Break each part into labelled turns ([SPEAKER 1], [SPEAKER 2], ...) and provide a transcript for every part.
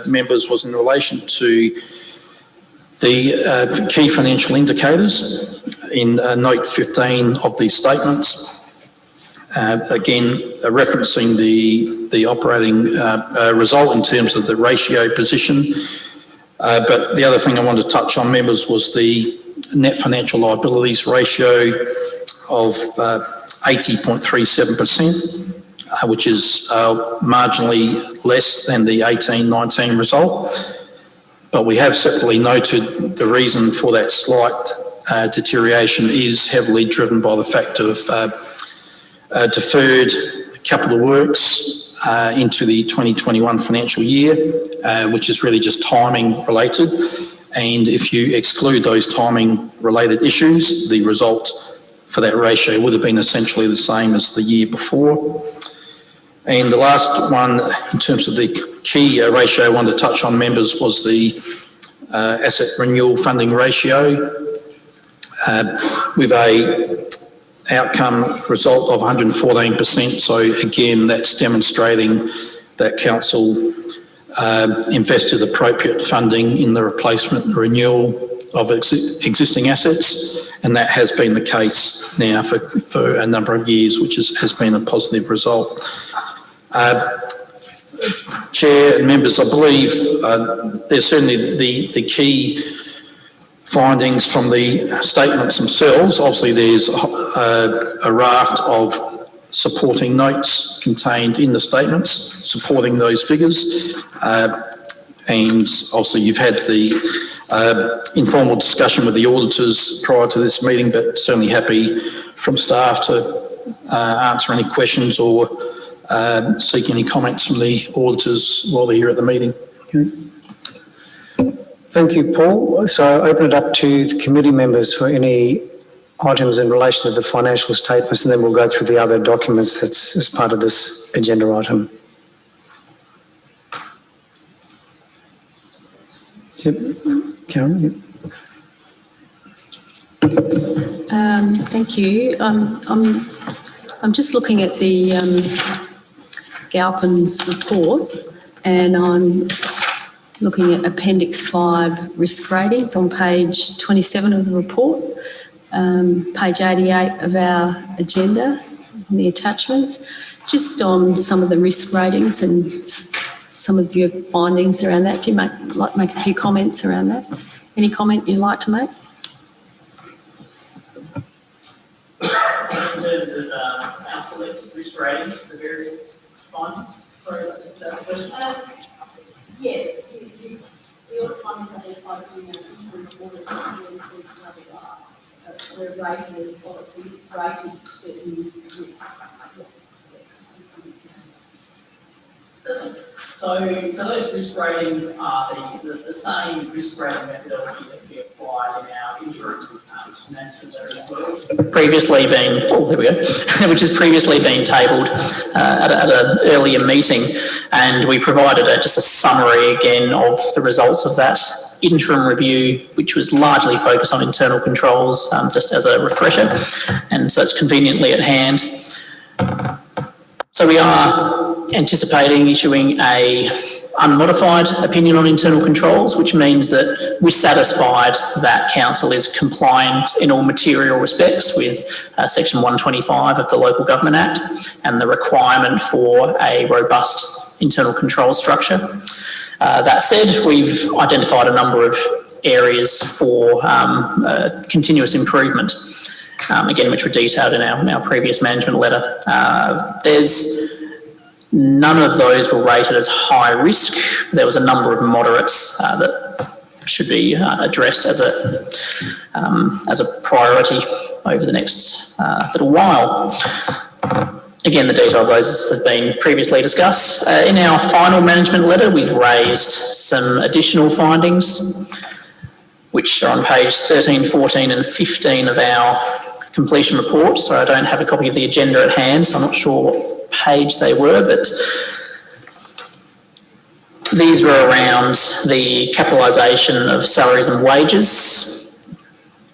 [SPEAKER 1] members was in relation to the key financial indicators in note 15 of these statements. Again, referencing the operating result in terms of the ratio position. But the other thing I wanted to touch on, members, was the net financial liabilities ratio of 80.37%, which is marginally less than the 18-19 result. But we have separately noted the reason for that slight deterioration is heavily driven by the fact of deferred capital works into the 2021 financial year, which is really just timing related. And if you exclude those timing related issues, the result for that ratio would have been essentially the same as the year before. And the last one, in terms of the key ratio I wanted to touch on, members, was the asset renewal funding ratio, with a outcome result of 114%. So again, that's demonstrating that council invested appropriate funding in the replacement and renewal of existing assets, and that has been the case now for a number of years, which has been a positive result. Chair and members, I believe there's certainly the key findings from the statements themselves. Obviously, there's a raft of supporting notes contained in the statements supporting those figures. And obviously, you've had the informal discussion with the auditors prior to this meeting, but certainly happy from staff to answer any questions or seek any comments from the auditors while they're here at the meeting. Okay.
[SPEAKER 2] Thank you, Paul. So I open it up to the committee members for any items in relation to the financial statements, and then we'll go through the other documents that's as part of this agenda item. Yep. Karen? Yep.
[SPEAKER 3] Thank you. I'm just looking at the Galpin's report, and I'm looking at Appendix 5 risk ratings on page 27 of the report, page 88 of our agenda, and the attachments, just on some of the risk ratings and some of your findings around that. If you like to make a few comments around that. Any comment you'd like to make?
[SPEAKER 4] In terms of our selected risk ratings for the various findings? Sorry, is that the question?
[SPEAKER 3] Yeah, the audit findings identified in the interim report where rating is obviously rated certain risks.
[SPEAKER 4] So those risk ratings are the same risk rating methodology that we applied in our interim management letter as well, previously been, which has previously been tabled at an earlier meeting, and we provided just a summary again of the results of that interim review, which was largely focused on internal controls, just as a refresher, and so it's conveniently at hand. So we are anticipating issuing a unmodified opinion on internal controls, which means that we're satisfied that council is compliant in all material respects with section 125 of the Local Government Act and the requirement for a robust internal control structure. That said, we've identified a number of areas for continuous improvement, again, which were detailed in our previous management letter. None of those were rated as high risk. There was a number of moderates that should be addressed as a priority over the next little while. Again, the detail of those have been previously discussed. In our final management letter, we've raised some additional findings, which are on page 13, 14 and 15 of our completion report. So I don't have a copy of the agenda at hand, so I'm not sure what page they were, but these were around the capitalisation of salaries and wages,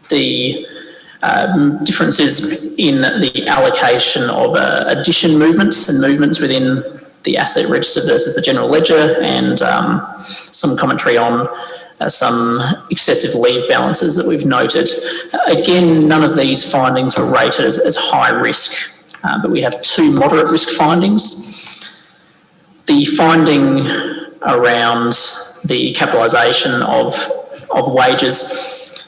[SPEAKER 4] the differences in the allocation of addition movements and movements within the asset register versus the general ledger, and some commentary on some excessive leave balances that we've noted. Again, none of these findings were rated as high risk, but we have 2 moderate risk findings. The finding around the capitalisation of wages.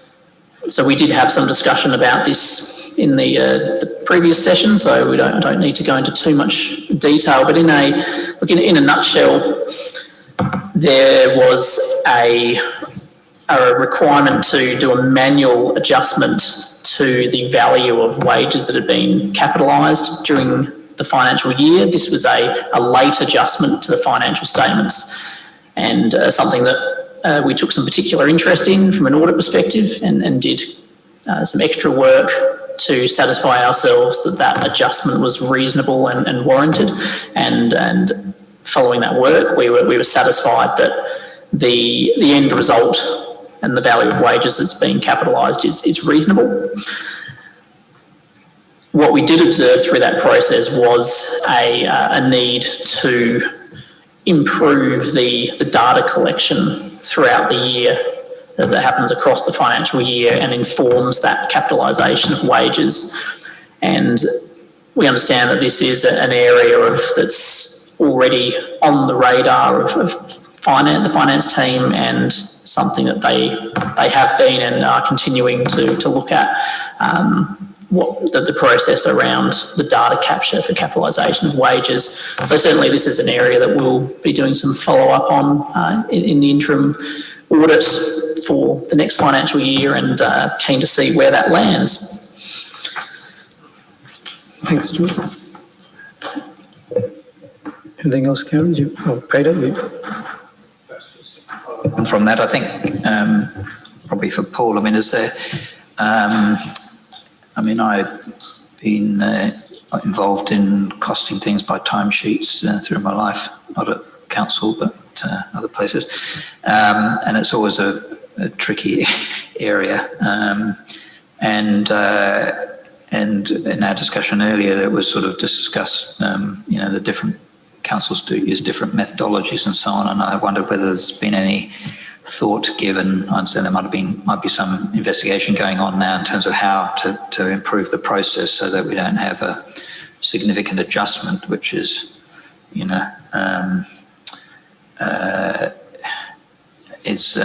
[SPEAKER 4] So we did have some discussion about this in the previous session, so I don't need to go into too much detail. But in a nutshell, there was a requirement to do a manual adjustment to the value of wages that had been capitalised during the financial year. This was a late adjustment to the financial statements, and something that we took some particular interest in from an audit perspective, and did some extra work to satisfy ourselves that that adjustment was reasonable and warranted. And following that work, we were satisfied that the end result and the value of wages that's being capitalised is reasonable. What we did observe through that process was a need to improve the data collection throughout the year that happens across the financial year and informs that capitalisation of wages. And we understand that this is an area that's already on the radar of the finance team, and something that they have been and are continuing to look at. What the process around the data capture for capitalisation of wages. So certainly this is an area that we'll be doing some follow-up on in the interim audit for the next financial year, and keen to see where that lands.
[SPEAKER 2] Thanks, Stuart. Anything else, Karen? Peter?
[SPEAKER 5] From that, I think probably for Paul, I mean, is there... I've been involved in costing things by timesheets through my life, not at council, but other places. And it's always a tricky area. And in our discussion earlier, there was sort of discussed, the different councils do use different methodologies and so on. And I wondered whether there's been any thought given. I understand there might be some investigation going on now in terms of how to improve the process so that we don't have a significant adjustment, which is, is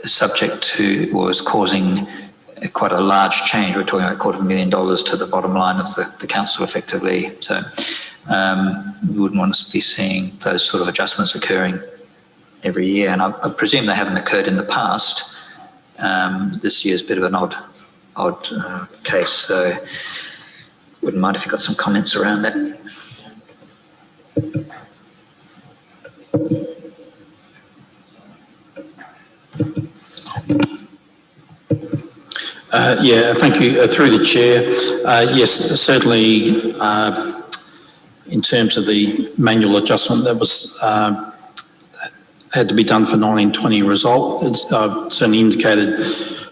[SPEAKER 5] subject to, or is causing quite a large change. We're talking about $250,000 to the bottom line of the council effectively. So we wouldn't want to be seeing those sort of adjustments occurring every year, and I presume they haven't occurred in the past. This year's a bit of an odd case, so wouldn't mind if you got some comments around that.
[SPEAKER 1] Thank you. Through the chair, yes, certainly in terms of the manual adjustment that was had to be done for 1920 result. I've certainly indicated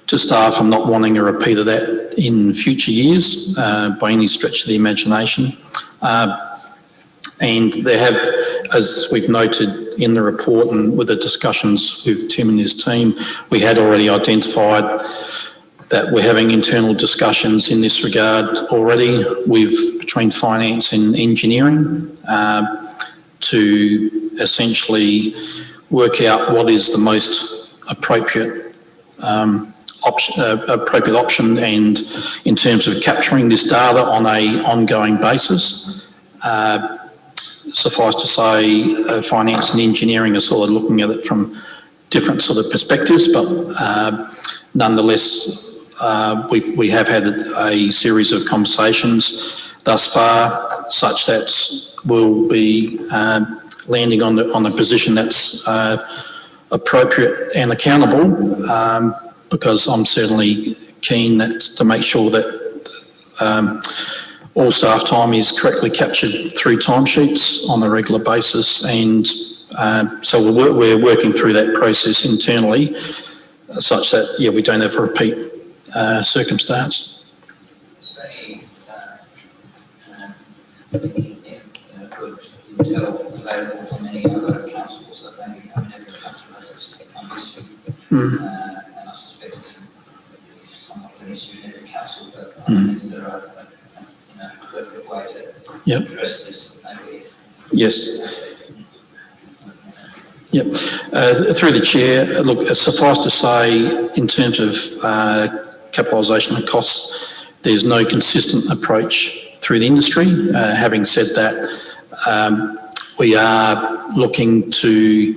[SPEAKER 1] to staff I'm not wanting a repeat of that in future years by any stretch of the imagination. And there have, as we've noted in the report and with the discussions with Tim and his team, we had already identified that we're having internal discussions in this regard already between finance and engineering to essentially work out what is the most appropriate option, and in terms of capturing this data on an ongoing basis. Suffice to say, finance and engineering are sort of looking at it from different sort of perspectives, but nonetheless, we have had a series of conversations thus far, such that we'll be landing on the position that's appropriate and accountable, because I'm certainly keen to make sure that all staff time is correctly captured through timesheets on a regular basis, and so we're working through that process internally, such that we don't have a repeat circumstance.
[SPEAKER 5] intel available from any other councils that maybe haven't ever come to us as an issue. And I suspect it's somewhat of an issue in every council, but is there a appropriate way to address this? Maybe?
[SPEAKER 1] Yes. Yep. Through the chair, look, suffice to say, in terms of capitalisation of costs, there's no consistent approach through the industry. Having said that, we are looking to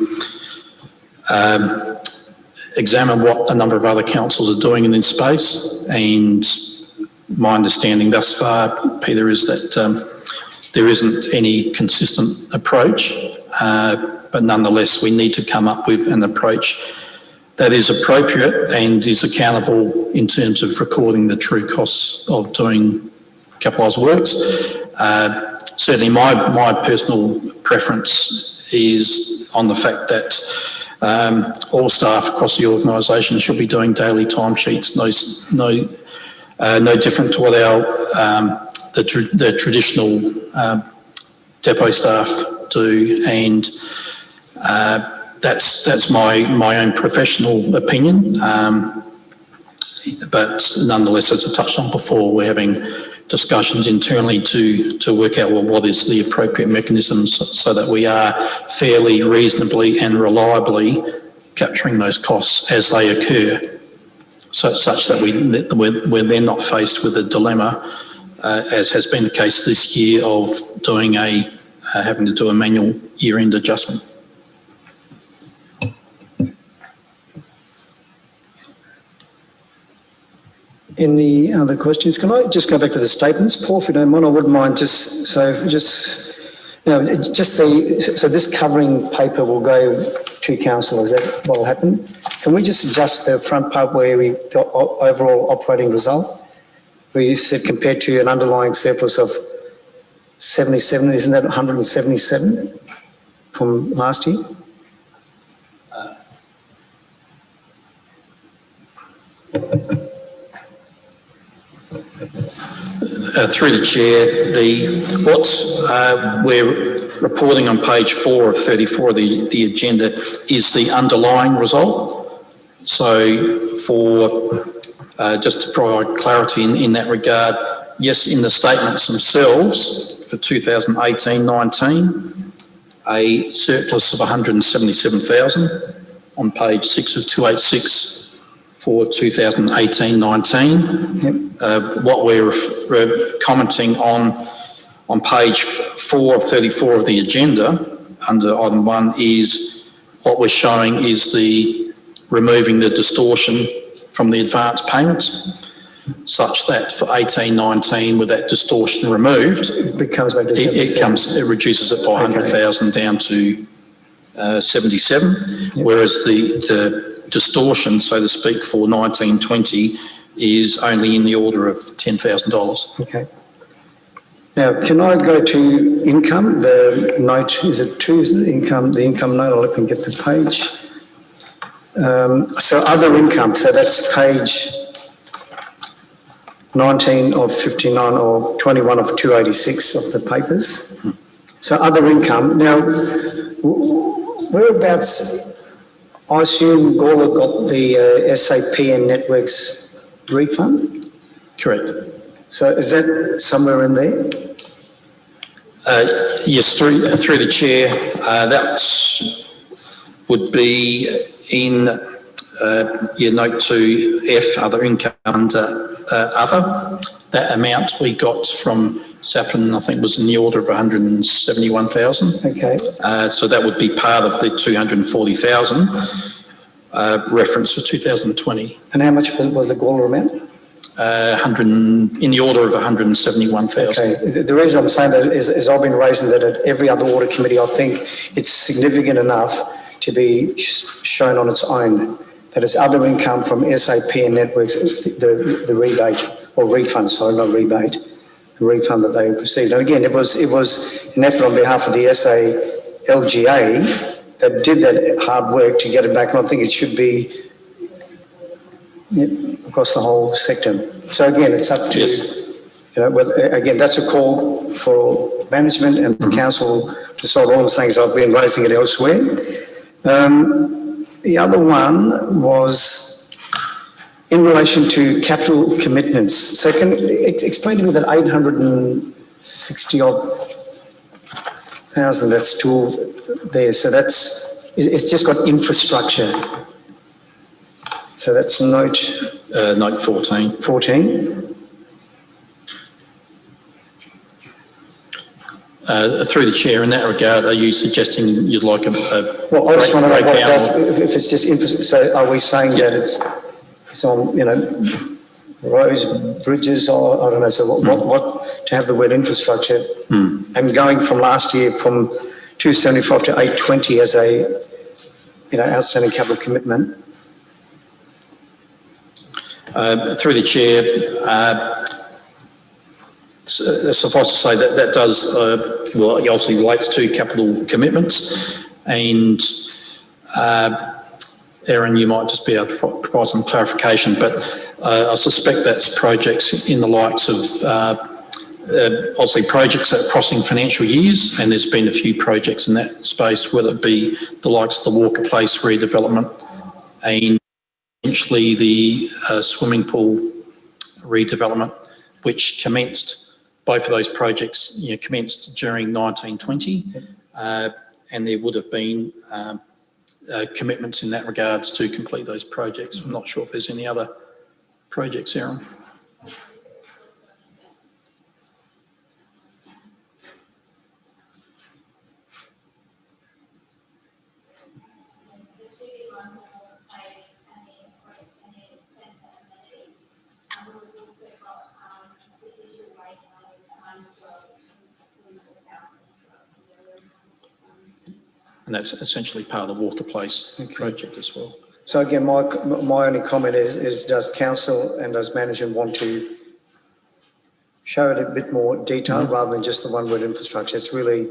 [SPEAKER 1] examine what a number of other councils are doing in this space, and my understanding thus far, Peter, is that there isn't any consistent approach, but nonetheless we need to come up with an approach that is appropriate and is accountable in terms of recording the true costs of doing capitalised works. Certainly my personal preference is on the fact that all staff across the organisation should be doing daily timesheets, no different to what our the traditional depot staff do, and that's my own professional opinion. But nonetheless, as I touched on before, we're having discussions internally to work out, well, what is the appropriate mechanisms so that we are fairly, reasonably and reliably capturing those costs as they occur, such that we're then not faced with a dilemma, as has been the case this year, of doing having to do a manual year-end adjustment.
[SPEAKER 2] Any other questions? Can I just go back to the statements, Paul, if you don't mind? I wouldn't mind so this covering paper will go to council. Is that what will happen? Can we just adjust the front part where the overall operating result, where you said compared to an underlying surplus of 77, isn't that 177 from last year?
[SPEAKER 1] Through the chair, what we're reporting on page 4 of 34 of the agenda is the underlying result. So for just to provide clarity in that regard, yes, in the statements themselves for 2018-19, a surplus of 177,000 on page 6 of 286 for 2018-19.
[SPEAKER 2] Yep.
[SPEAKER 1] What we're commenting on page 4 of 34 of the agenda under item 1 is what we're showing is removing the distortion from the advance payments, such that for 18-19, with that distortion removed,
[SPEAKER 2] it comes back to
[SPEAKER 1] it reduces it by 100,000 down to 77,
[SPEAKER 2] Yep.
[SPEAKER 1] whereas the distortion, so to speak, for 19-20 is only in the order of $10,000.
[SPEAKER 2] Okay. Now, can I go to income? The note, is it 2, isn't it? The income note, I'll let me get the page. So other income, so that's page 19 of 59 or 21 of 286 of the papers. So other income. Now, whereabouts, I assume Gawler got the SAP and Networks refund?
[SPEAKER 1] Correct.
[SPEAKER 2] So is that somewhere in there?
[SPEAKER 1] Yes, through the chair, that would be in note 2F, other income under other. That amount we got from Sapin, I think, was in the order of 171,000.
[SPEAKER 2] Okay.
[SPEAKER 1] So that would be part of the 240,000 reference for 2020.
[SPEAKER 2] And how much was the Gawler amount?
[SPEAKER 1] In the order of 171,000.
[SPEAKER 2] Okay. The reason I'm saying that is I've been raising that at every other audit committee. I think it's significant enough to be shown on its own. That it's other income from SAP and Networks, the rebate or refund, sorry, not rebate, the refund that they received. And again, it was an effort on behalf of the SALGA that did that hard work to get it back, and I think it should be across the whole sector. So again, it's up to,
[SPEAKER 1] yes.
[SPEAKER 2] again, that's a call for management and the council to solve all the things I've been raising it elsewhere. The other one was in relation to capital commitments. So can explain to me that 860 odd thousand that's still there. So it's just got infrastructure. So that's note
[SPEAKER 1] 14.
[SPEAKER 2] 14.
[SPEAKER 1] Through the chair, in that regard, are you suggesting you'd like a
[SPEAKER 2] well, I just want to know what
[SPEAKER 1] breakdown?
[SPEAKER 2] does, if it's just infrastructure. So are we saying that it's on, roads, bridges, or I don't know. So what to have the word infrastructure and going from last year from 275 to 820 as a outstanding capital commitment.
[SPEAKER 1] Through the chair, suffice to say that does, it obviously relates to capital commitments, and Aaron, you might just be able to provide some clarification, but I suspect that's projects in the likes of, obviously projects that are crossing financial years, and there's been a few projects in that space, whether it be the likes of the Walker Place redevelopment and potentially the swimming pool redevelopment, which commenced. Both of those projects commenced during 1920, and there would have been commitments in that regards to complete those projects. I'm not sure if there's any other projects, Aaron. And that's essentially part of the Walker Place project as well.
[SPEAKER 2] So again, my only comment is does council and does management want to show it a bit more detail rather than just the one word infrastructure? It's really,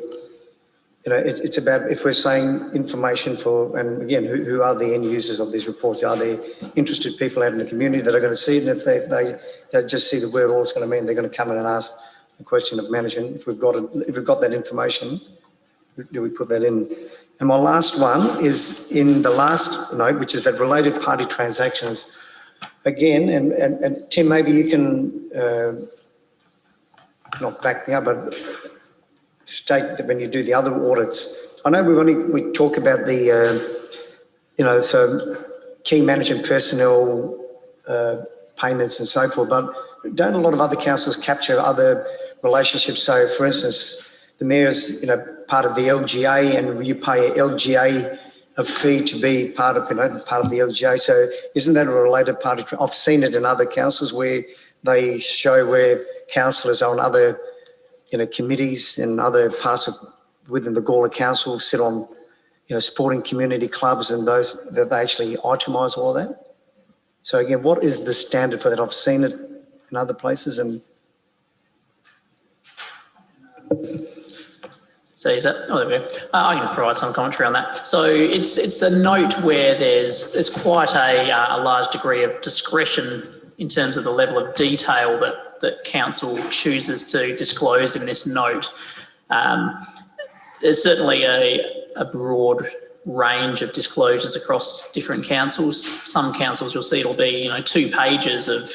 [SPEAKER 2] it's about, if we're saying information for, and again, who are the end users of these reports? Are they interested people out in the community that are going to see it? And if they just see the word, all it's going to mean, they're going to come in and ask the question of management. If we've got that information, do we put that in? And my last one is in the last note, which is that related party transactions. Again, and Tim, maybe you can not back me up, but state that when you do the other audits, I know we talk about the, so key management personnel payments and so forth, but don't a lot of other councils capture other relationships? So, for instance, the mayor's, part of the LGA, and you pay a LGA a fee to be part of the LGA. So, isn't that a related party? I've seen it in other councils where they show where councillors on other, committees and other parts of within the Gawler Council sit on, sporting community clubs, and those that they actually itemise all of that. So again, what is the standard for that? I've seen it in other places, and
[SPEAKER 4] so is that, oh, there we go. I can provide some commentary on that. So it's a note where there's quite a large degree of discretion in terms of the level of detail that council chooses to disclose in this note. There's certainly a broad range of disclosures across different councils. Some councils you'll see it'll be 2 pages of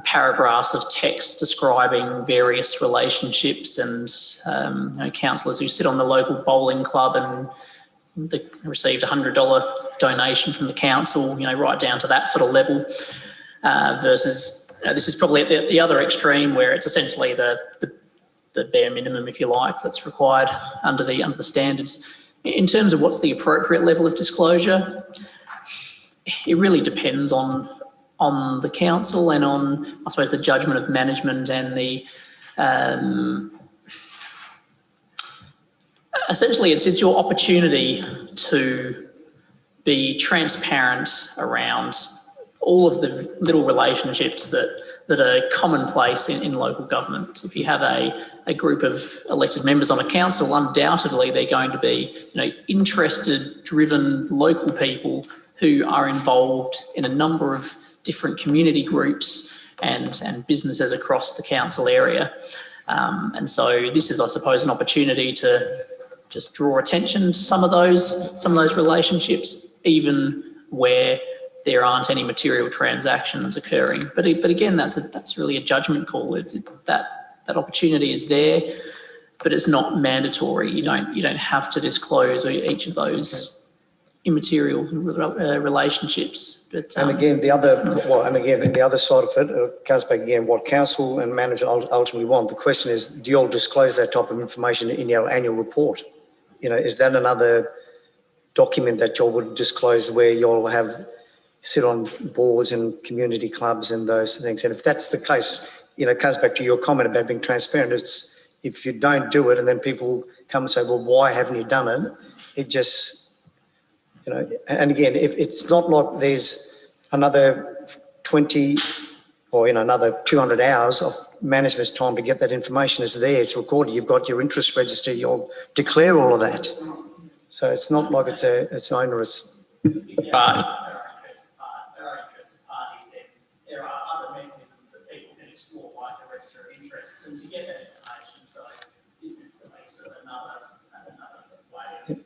[SPEAKER 4] paragraphs of text describing various relationships, and councillors who sit on the local bowling club and they received a $100 donation from the council, right down to that sort of level, versus this is probably at the other extreme where it's essentially the bare minimum, if you like, that's required under the standards. In terms of what's the appropriate level of disclosure, it really depends on the council and on, I suppose, the judgment of management and the essentially it's your opportunity to be transparent around all of the little relationships that are commonplace in local government. If you have a group of elected members on a council, undoubtedly they're going to be interested, driven local people who are involved in a number of different community groups and businesses across the council area. And so this is, I suppose, an opportunity to just draw attention to some of those relationships, even where there aren't any material transactions occurring. But again, that's really a judgment call. That opportunity is there, but it's not mandatory. You don't have to disclose each of those immaterial relationships. But
[SPEAKER 2] And again, the other side of it goes back again, what council and management ultimately want. The question is, do you all disclose that type of information in your annual report? You know, is that another document that you all would disclose where you all sit on boards and community clubs and those things? And if that's the case, you know, it comes back to your comment about being transparent. It's if you don't do it and then people come and say, well, why haven't you done it? It just, you know, and again, if it's not like there's another 20 or, you know, another 200 hours of management's time to get that information, is there, it's recorded, you've got your interest register, you'll declare all of that. So it's not like it's onerous.
[SPEAKER 4] There are other mechanisms that people can explore, like the register of interests, and to get that information. So this is another way of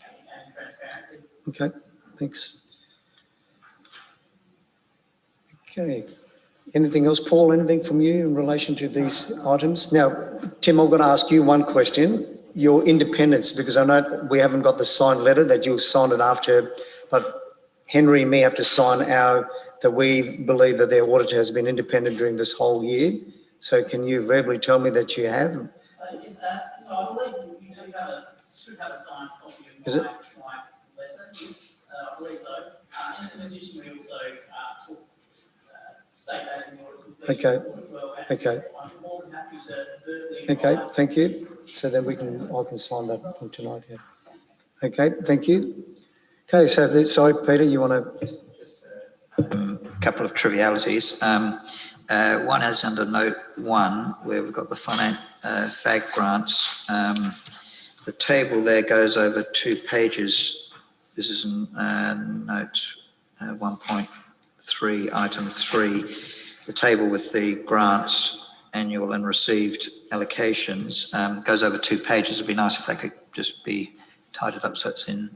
[SPEAKER 4] and transparency.
[SPEAKER 2] Okay, thanks. Okay. Anything else, Paul? Anything from you in relation to these items? Now, Tim, I'm going to ask you one question. Your independence, because I know we haven't got the signed letter that you'll sign it after, but Henry and me have to sign that we believe that their auditor has been independent during this whole year. So can you verbally tell me that you have?
[SPEAKER 4] So I believe you should have a signed copy of my letter. Yes, I believe so. In addition, we also took state that in the audit completion report as well.
[SPEAKER 2] Okay.
[SPEAKER 4] I'm more than happy to verbally
[SPEAKER 2] Okay,
[SPEAKER 4] advise.
[SPEAKER 2] thank you. So then I can sign that one tonight, yeah. Okay, thank you. Okay, so sorry, Peter, you want to?
[SPEAKER 5] A couple of trivialities. One is under note 1, where we've got the FAG grants. The table there goes over 2 pages. This is note 1.3, item 3. The table with the grants, annual and received allocations, goes over 2 pages. It'd be nice if that could just be tidied up so it's in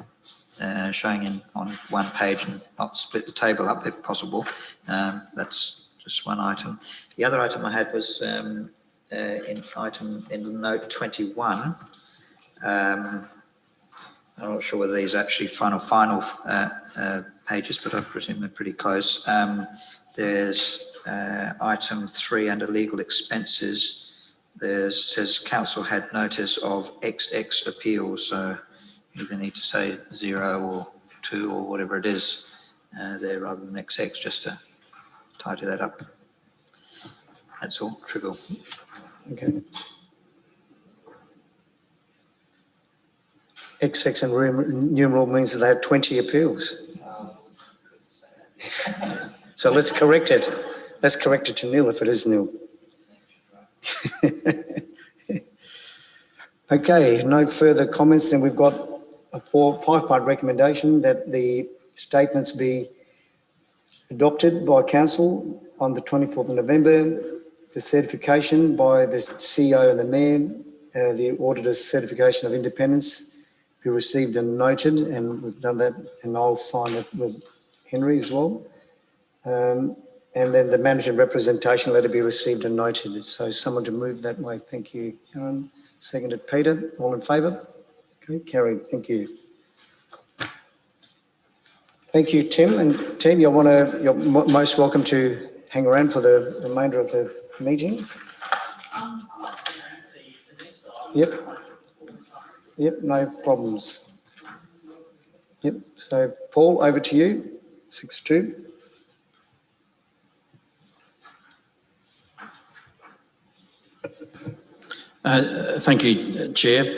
[SPEAKER 5] showing on 1 page and not split the table up if possible. That's just one item. The other item I had was in note 21. I'm not sure whether these are actually final pages, but I presume they're pretty close. There's item 3 under legal expenses. Says council had notice of XX appeals, so you either need to say 0 or 2 or whatever it is there rather than XX, just to tidy that up. That's all, trivial.
[SPEAKER 2] Okay. XX and numeral means that they had 20 appeals. So let's correct it. Let's correct it to nil if it is nil. Okay, no further comments. Then we've got a 5-part recommendation that the statements be adopted by council on the 24th of November, the certification by the CEO and the Mayor, the auditor's certification of independence be received and noted, and we've done that, and I'll sign it with Henry as well. And then the manager representation letter be received and noted. So someone to move that way. Thank you, Karen. Seconded, Peter. All in favour? Okay, carried. Thank you. Thank you, Tim. And Tim, you're most welcome to hang around for the remainder of the meeting. Yep, no problems. Yep, so Paul, over to you, 6.2.
[SPEAKER 1] Thank you, Chair.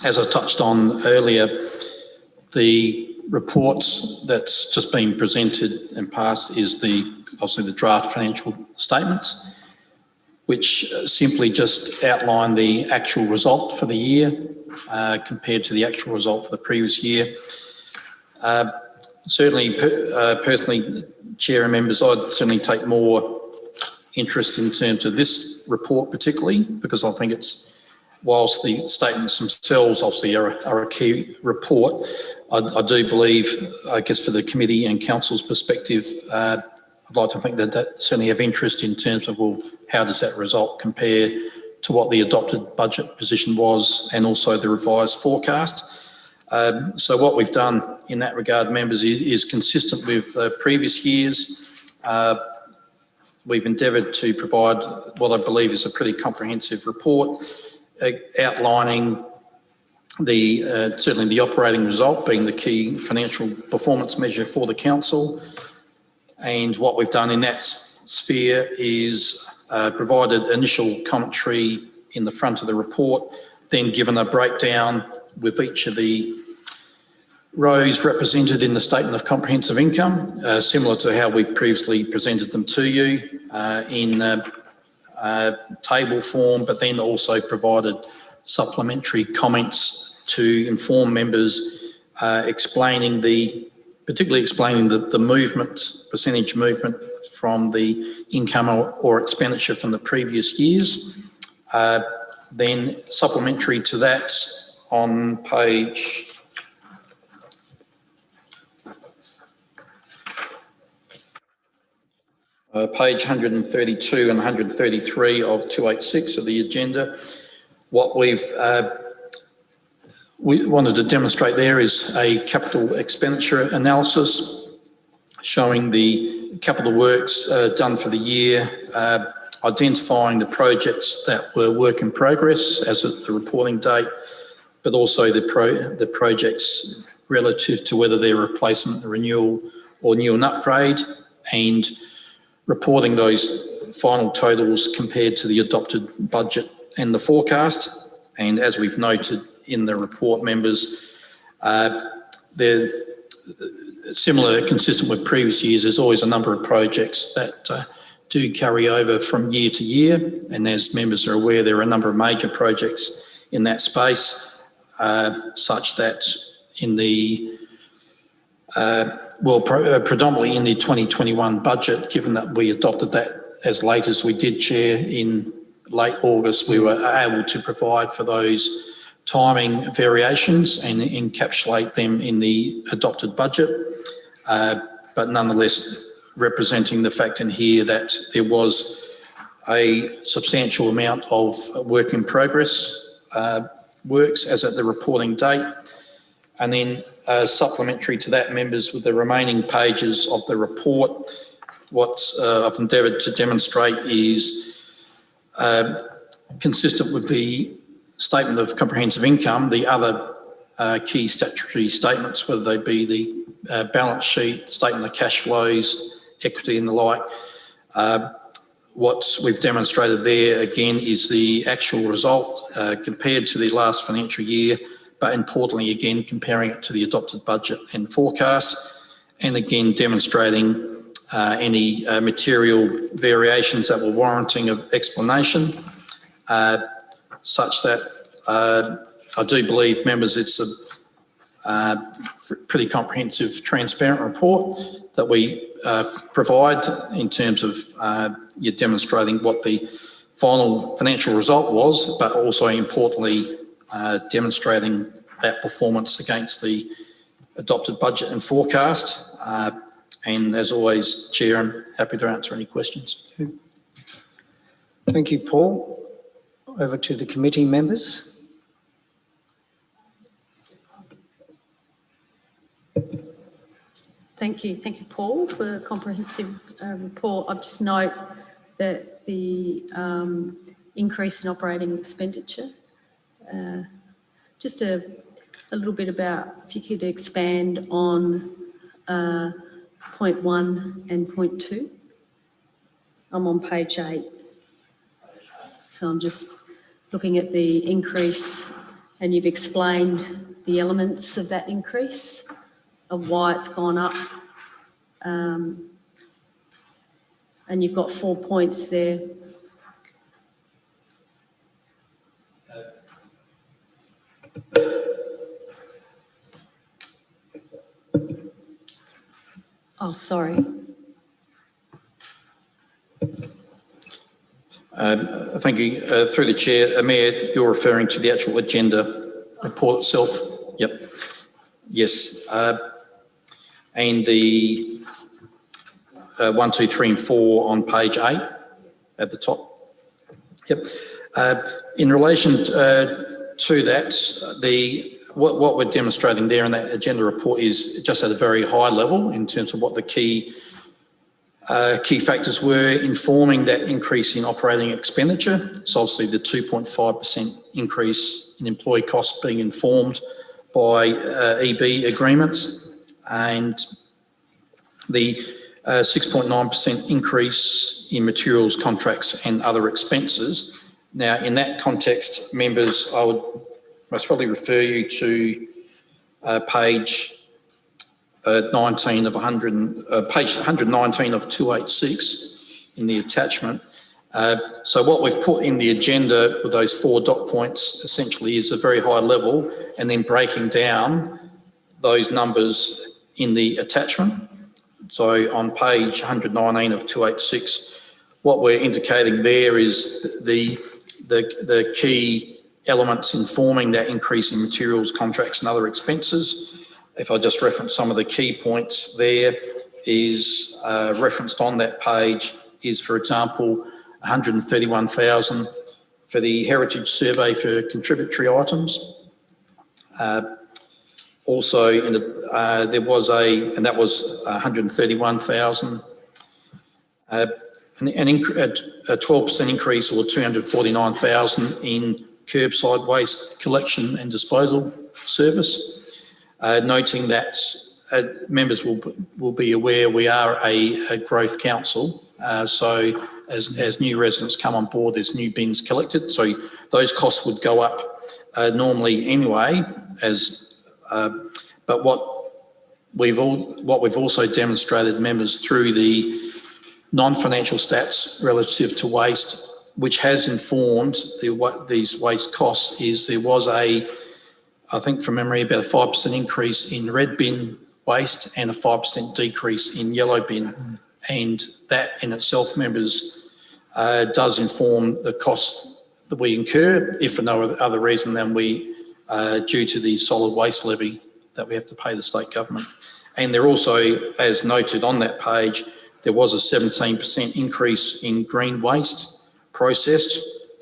[SPEAKER 1] As I touched on earlier, the reports that's just been presented and passed is obviously the draft financial statements, which simply just outline the actual result for the year compared to the actual result for the previous year. Certainly, personally, Chair and members, I'd certainly take more interest in terms of this report particularly, because I think it's, whilst the statements themselves obviously are a key report, I do believe, I guess for the committee and council's perspective, I'd like to think that certainly have interest in terms of, well, how does that result compare to what the adopted budget position was and also the revised forecast. So what we've done in that regard, members, is consistent with previous years. We've endeavoured to provide what I believe is a pretty comprehensive report outlining certainly the operating result being the key financial performance measure for the council. And what we've done in that sphere is provided initial commentary in the front of the report, then given a breakdown with each of the rows represented in the statement of comprehensive income, similar to how we've previously presented them to you in table form, but then also provided supplementary comments to inform members, particularly explaining the movement, percentage movement from the income or expenditure from the previous years. Then supplementary to that on page page 132 and 133 of 286 of the agenda. What we wanted to demonstrate there is a capital expenditure analysis showing the capital works done for the year, identifying the projects that were work in progress as of the reporting date, but also the projects relative to whether they're replacement, renewal or new and upgrade, and reporting those final totals compared to the adopted budget and the forecast. And as we've noted in the report, members, they're similar, consistent with previous years. There's always a number of projects that do carry over from year to year. And as members are aware, there are a number of major projects in that space, such that in the predominantly in the 2021 budget, given that we adopted that as late as we did, Chair, in late August, we were able to provide for those timing variations and encapsulate them in the adopted budget, but nonetheless representing the fact in here that there was a substantial amount of work in progress works as at the reporting date. And then supplementary to that, members, with the remaining pages of the report, what I've endeavoured to demonstrate is consistent with the statement of comprehensive income, the other key statutory statements, whether they be the balance sheet, statement of cash flows, equity and the like. What we've demonstrated there again is the actual result compared to the last financial year, but importantly again comparing it to the adopted budget and forecast, and again demonstrating any material variations that were warranting of explanation, such that I do believe, members, it's a pretty comprehensive, transparent report that we provide in terms of you demonstrating what the final financial result was, but also importantly demonstrating that performance against the adopted budget and forecast. And as always, Chair, I'm happy to answer any questions.
[SPEAKER 2] Thank you, Paul. Over to the committee members.
[SPEAKER 3] Thank you, Paul, for a comprehensive report. I'll just note that the increase in operating expenditure, just a little bit about, if you could expand on point 1 and point 2. I'm on page 8. So I'm just looking at the increase, and you've explained the elements of that increase, of why it's gone up. And you've got 4 points there. Oh, sorry.
[SPEAKER 1] Thank you. Through the chair, Mayor, you're referring to the actual agenda report itself? Yep. Yes. And the 1, 2, 3 and 4 on page 8 at the top. Yep. In relation to that, what we're demonstrating there in that agenda report is just at a very high level in terms of what the key factors were informing that increase in operating expenditure. So obviously the 2.5% increase in employee costs being informed by EB agreements, and the 6.9% increase in materials, contracts and other expenses. Now, in that context, members, I would most probably refer you to page 19 of 100, page 119 of 286 in the attachment. So what we've put in the agenda with those 4 dot points essentially is a very high level, and then breaking down those numbers in the attachment. So on page 119 of 286, what we're indicating there is the key elements informing that increase in materials, contracts and other expenses. If I just reference some of the key points there, is referenced on that page is, for example, 131,000 for the heritage survey for contributory items. Also, there was and that was 131,000. A 12% increase, or 249,000 in curbside waste collection and disposal service. Noting that members will be aware we are a growth council, so as new residents come on board, there's new bins collected, so those costs would go up normally anyway. But what we've also demonstrated, members, through the non-financial stats relative to waste, which has informed these waste costs, is there was I think from memory, about a 5% increase in red bin waste and a 5% decrease in yellow bin. And that in itself, members, does inform the costs that we incur, if for no other reason than due to the solid waste levy that we have to pay the state government. And there also, as noted on that page, there was a 17% increase in green waste processed,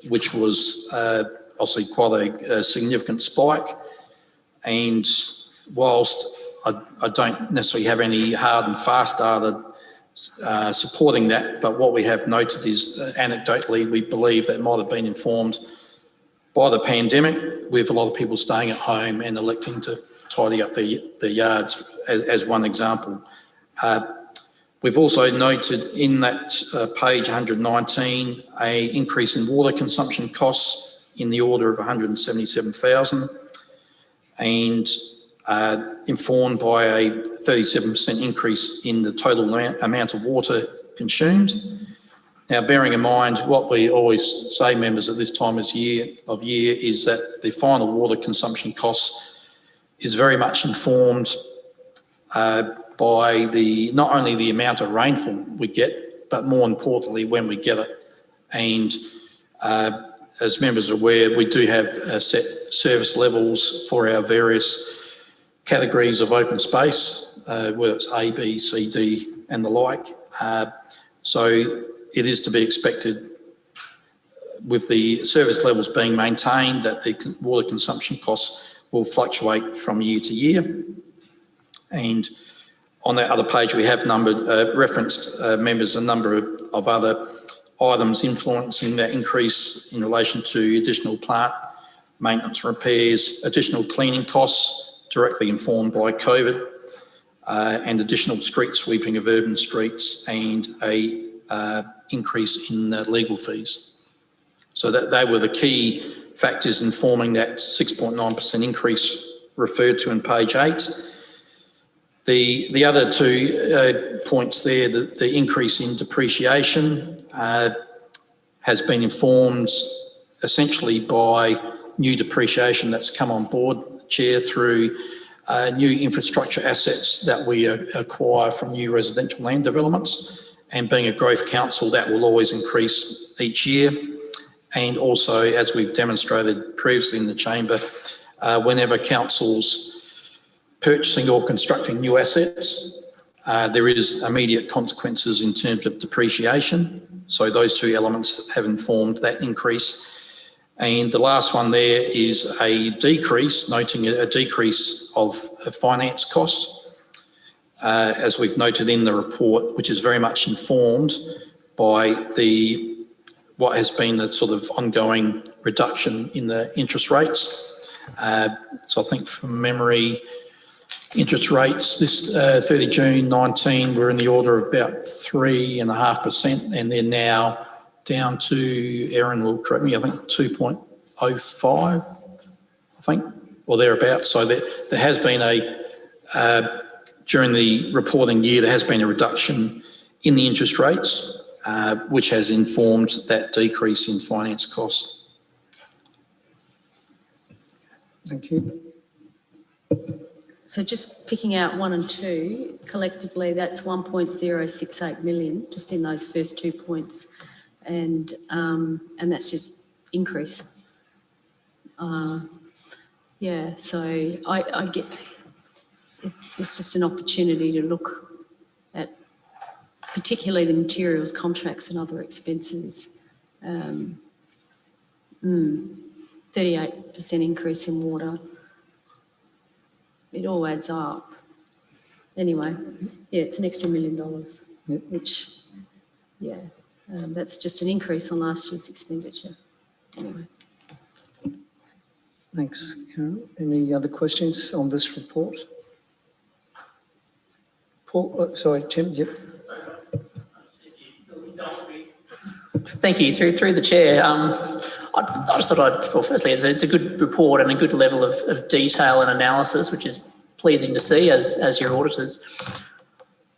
[SPEAKER 1] which was obviously quite a significant spike. And whilst I don't necessarily have any hard and fast data supporting that, but what we have noted is anecdotally, we believe that might have been informed by the pandemic, with a lot of people staying at home and electing to tidy up their yards, as one example. We've also noted in that page 119 a increase in water consumption costs in the order of 177,000, and informed by a 37% increase in the total amount of water consumed. Now, bearing in mind what we always say, members, at this time of year is that the final water consumption costs is very much informed by not only the amount of rainfall we get, but more importantly, when we get it. And as members are aware, we do have set service levels for our various categories of open space, whether it's A, B, C, D, and the like. So it is to be expected, with the service levels being maintained, that the water consumption costs will fluctuate from year to year. And on that other page, we have referenced, members, a number of other items influencing that increase in relation to additional plant maintenance, repairs, additional cleaning costs directly informed by COVID, and additional street sweeping of urban streets, and a increase in legal fees. So that they were the key factors informing that 6.9% increase referred to in page 8. The other 2 points there, the increase in depreciation has been informed essentially by new depreciation that's come on board, Chair, through new infrastructure assets that we acquire from new residential land developments. And being a growth council, that will always increase each year. And also, as we've demonstrated previously in the chamber, whenever council's purchasing or constructing new assets, there is immediate consequences in terms of depreciation. So those two elements have informed that increase. And the last one there is a decrease, noting a decrease of finance costs, as we've noted in the report, which is very much informed by what has been the sort of ongoing reduction in the interest rates. So I think from memory, interest rates this 30 June 19 were in the order of about 3.5%, and they're now down to, Erin will correct me, I think 2.05, I think, or thereabouts. So there has been during the reporting year, there has been a reduction in the interest rates, which has informed that decrease in finance costs.
[SPEAKER 2] Thank you.
[SPEAKER 3] So just picking out 1 and 2, collectively that's 1.068 million just in those first 2 points, and that's just increase. Yeah, so I get it's just an opportunity to look at particularly the materials, contracts and other expenses. 38% increase in water. It all adds up. Anyway, yeah, it's an extra $1 million,
[SPEAKER 2] yep.
[SPEAKER 3] Which, yeah, that's just an increase on last year's expenditure. Anyway.
[SPEAKER 2] Thanks, Karen. Any other questions on this report? Paul, sorry, Tim, yep.
[SPEAKER 4] Thank you. Through the chair, I just thought well, firstly, it's a good report and a good level of detail and analysis, which is pleasing to see as your auditors.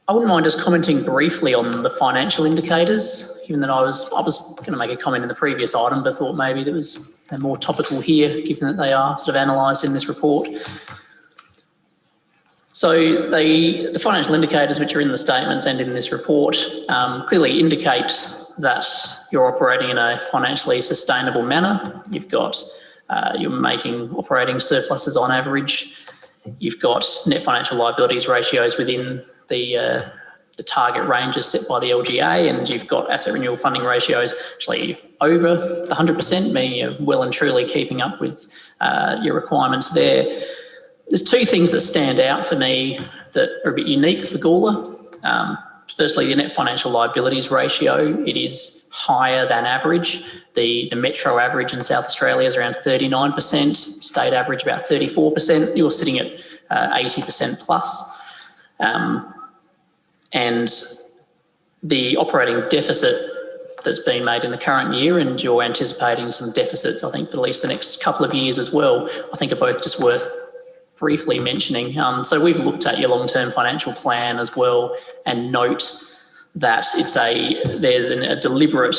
[SPEAKER 4] I wouldn't mind just commenting briefly on the financial indicators, given that I was going to make a comment in the previous item, but thought maybe that was more topical here, given that they are sort of analysed in this report. So the financial indicators which are in the statements and in this report clearly indicate that you're operating in a financially sustainable manner. You've got, you're making operating surpluses on average. You've got net financial liabilities ratios within the target ranges set by the LGA, and you've got asset renewal funding ratios actually over the 100%, meaning you're well and truly keeping up with your requirements there. There's two things that stand out for me that are a bit unique for Gawler. Firstly, the net financial liabilities ratio, it is higher than average. The metro average in South Australia is around 39%, state average about 34%. You're sitting at 80% plus. And the operating deficit that's been made in the current year, and you're anticipating some deficits, I think, for at least the next couple of years as well, I think are both just worth briefly mentioning. So we've looked at your long-term financial plan as well, and note that there's a deliberate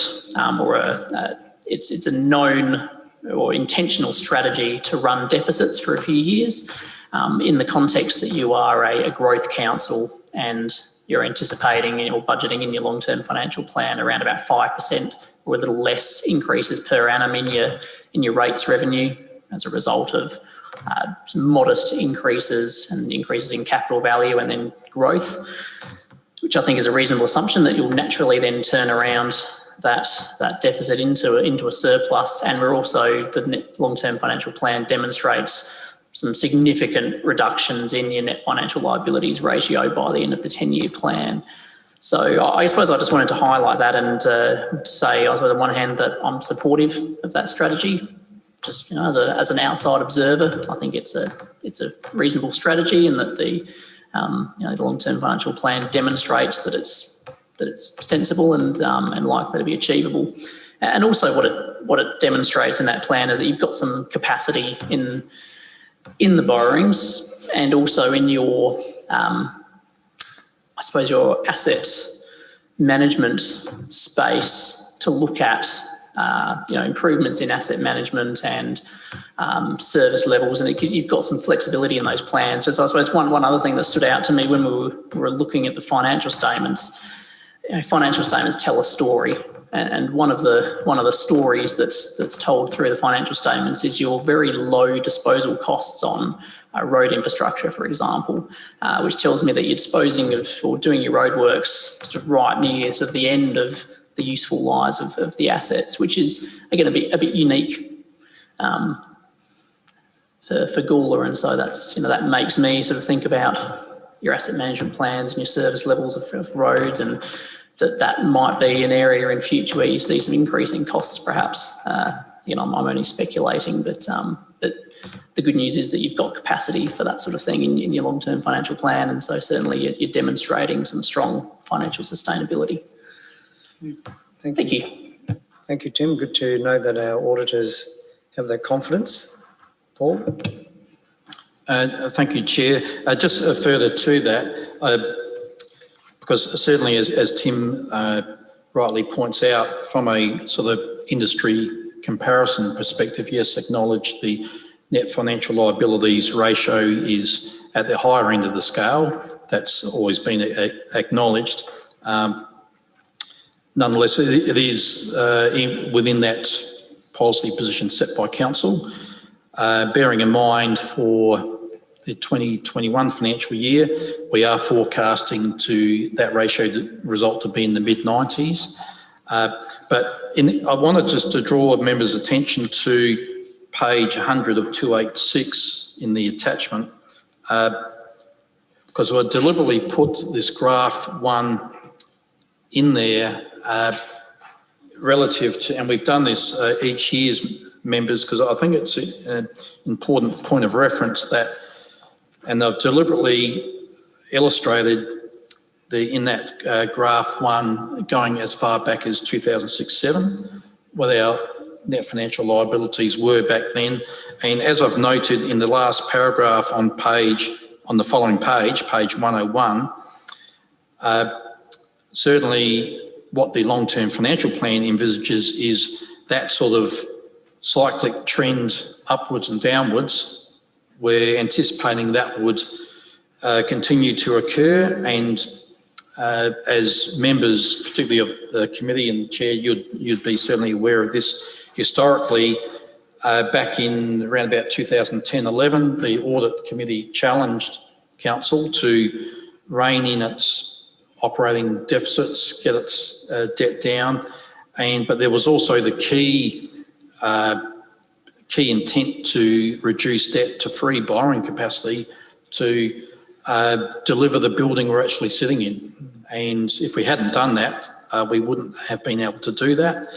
[SPEAKER 4] it's a known or intentional strategy to run deficits for a few years in the context that you are a growth council, and you're anticipating or budgeting in your long-term financial plan around about 5% or a little less increases per annum in your rates revenue as a result of some modest increases and increases in capital value and then growth, which I think is a reasonable assumption that you'll naturally then turn around that deficit into a surplus. And we're also, the long-term financial plan demonstrates some significant reductions in your net financial liabilities ratio by the end of the 10-year plan. So I suppose I just wanted to highlight that and say, I suppose on one hand that I'm supportive of that strategy. Just as an outside observer, I think it's a reasonable strategy, and that the long-term financial plan demonstrates that it's sensible and likely to be achievable. And also what it demonstrates in that plan is that you've got some capacity in the borrowings, and also in your I suppose your asset management space to look at improvements in asset management and service levels, and you've got some flexibility in those plans. So I suppose one other thing that stood out to me when we were looking at the financial statements, financial statements tell a story, And one of the stories that's told through the financial statements is your very low disposal costs on road infrastructure, for example, which tells me that you're disposing of or doing your roadworks sort of right near to the end of the useful lives of the assets, which is again a bit unique for Gawler, and so that's that makes me sort of think about your asset management plans and your service levels of roads, and that might be an area in future where you see some increasing costs, perhaps. I'm only speculating, but the good news is that you've got capacity for that sort of thing in your long-term financial plan, and so certainly you're demonstrating some strong financial sustainability. Thank you.
[SPEAKER 2] Thank you, Tim. Good to know that our auditors have that confidence. Paul?
[SPEAKER 1] Thank you, Chair. Just further to that, because certainly as Tim rightly points out, from a sort of industry comparison perspective, yes, acknowledge the net financial liabilities ratio is at the higher end of the scale. That's always been acknowledged. Nonetheless, it is within that policy position set by Council. Bearing in mind for the 2021 financial year, we are forecasting to that ratio result to be in the mid-90s. But I wanted just to draw members' attention to page 100 of 286 in the attachment, because I deliberately put this graph 1 in there relative to, and we've done this each year's members, because I think it's an important point of reference that, and I've deliberately illustrated in that graph 1 going as far back as 2006-07, what our net financial liabilities were back then. And as I've noted in the last paragraph on the following page 101, certainly what the long-term financial plan envisages is that sort of cyclic trend upwards and downwards. We're anticipating that would continue to occur, and as members, particularly of the committee and Chair, you'd be certainly aware of this. Historically, back in around about 2010-11, the Audit Committee challenged Council to rein in its operating deficits, get its debt down, but there was also the key intent to reduce debt to free borrowing capacity to deliver the building we're actually sitting in. And if we hadn't done that, we wouldn't have been able to do that.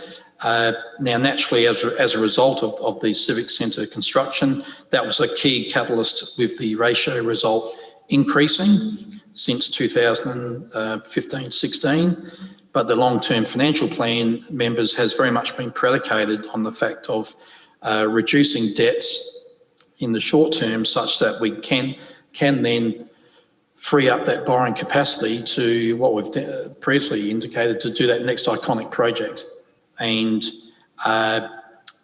[SPEAKER 1] Now, naturally, as a result of the Civic Centre construction, that was a key catalyst with the ratio result increasing since 2015-16. But the long-term financial plan, members, has very much been predicated on the fact of reducing debts in the short term such that we can then free up that borrowing capacity to what we've previously indicated, to do that next iconic project. And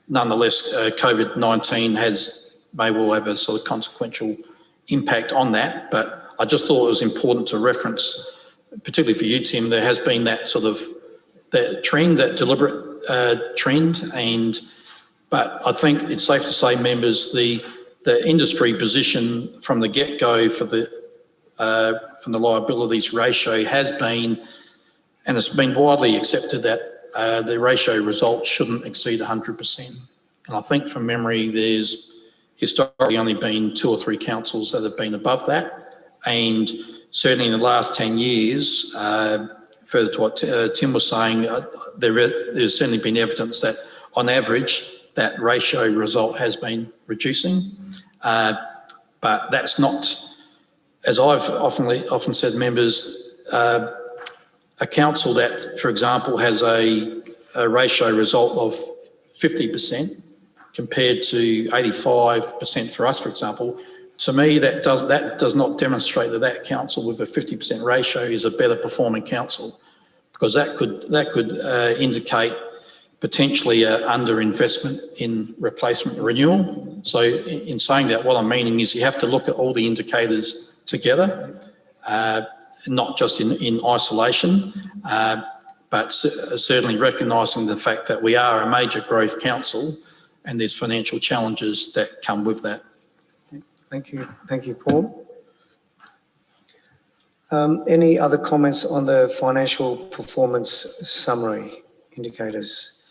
[SPEAKER 1] nonetheless, COVID-19 may well have a sort of consequential impact on that. But I just thought it was important to reference, particularly for you, Tim, there has been that sort of that trend, that deliberate trend. But I think it's safe to say, members, the industry position from the get-go from the liabilities ratio has been, and it's been widely accepted, that the ratio result shouldn't exceed 100%. And I think from memory, there's historically only been 2 or 3 councils that have been above that. And certainly in the last 10 years, further to what Tim was saying, there's certainly been evidence that on average, that ratio result has been reducing. But that's not, as I've often said, members, a council that, for example, has a ratio result of 50% compared to 85% for us, for example, to me, that does not demonstrate that council with a 50% ratio is a better performing council, because that could indicate potentially an underinvestment in replacement and renewal. So in saying that, what I'm meaning is you have to look at all the indicators together, not just in isolation. but certainly recognising the fact that we are a major growth council and there's financial challenges that come with that.
[SPEAKER 2] Thank you, Paul. Any other comments on the financial performance summary indicators?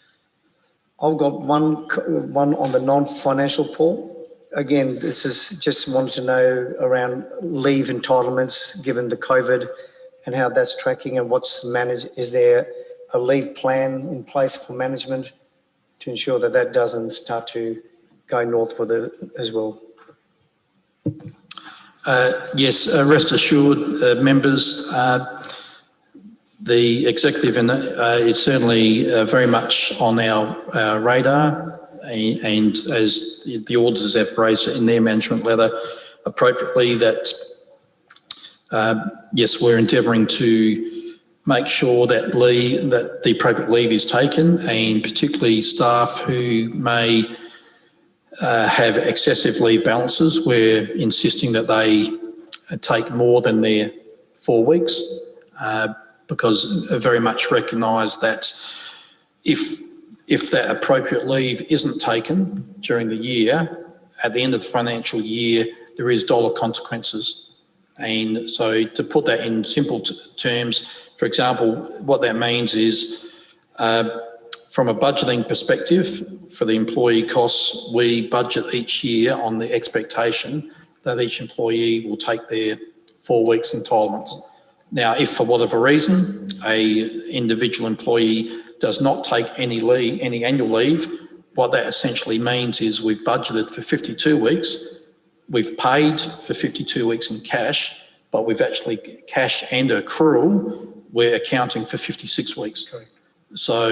[SPEAKER 2] I've got one on the non-financial, Paul. Again, this is just wanted to know around leave entitlements given the COVID and how that's tracking and what's managed. Is there a leave plan in place for management to ensure that that doesn't start to go north with it as well?
[SPEAKER 1] Yes, rest assured, members, the executive is certainly very much on our radar, and as the auditors have raised in their management letter appropriately, that yes, we're endeavouring to make sure that the appropriate leave is taken, and particularly staff who may have excessive leave balances, we're insisting that they take more than their 4 weeks, because I very much recognise that if that appropriate leave isn't taken during the year, at the end of the financial year, there is dollar consequences. And so to put that in simple terms, for example, what that means is from a budgeting perspective for the employee costs, we budget each year on the expectation that each employee will take their 4 weeks entitlements. Now, if for whatever reason a individual employee does not take any annual leave, what that essentially means is we've budgeted for 52 weeks, we've paid for 52 weeks in cash, but we've actually cash and accrual, we're accounting for 56 weeks. Correct. So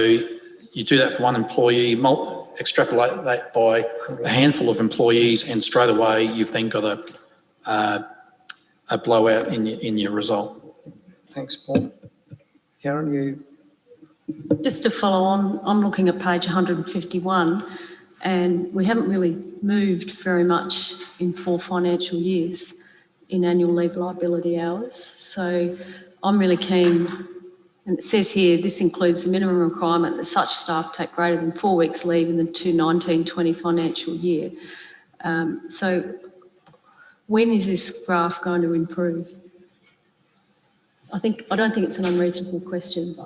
[SPEAKER 1] you do that for one employee, extrapolate that by a handful of employees, and straight away you've then got a blowout in your result.
[SPEAKER 2] Thanks, Paul. Karen, you?
[SPEAKER 3] Just to follow on, I'm looking at page 151, and we haven't really moved very much in 4 financial years in annual leave liability hours. So I'm really keen, and it says here, this includes the minimum requirement that such staff take greater than 4 weeks leave in the 2019-20 financial year. So when is this graph going to improve? I don't think it's an unreasonable question.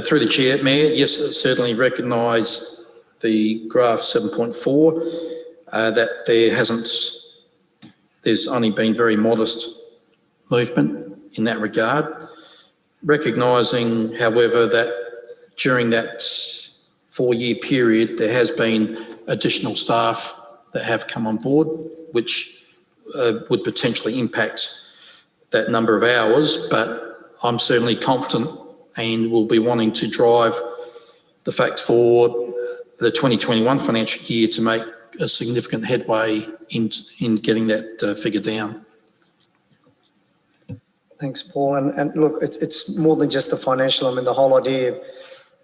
[SPEAKER 1] Through the chair, Mayor, yes, certainly recognise the graph 7.4, that there's only been very modest movement in that regard. Recognising, however, that during that 4-year period, there has been additional staff that have come on board, which would potentially impact that number of hours, but I'm certainly confident and will be wanting to drive the fact for the 2021 financial year to make a significant headway in getting that figure down.
[SPEAKER 2] Thanks, Paul. And look, it's more than just the financial. I mean, the whole idea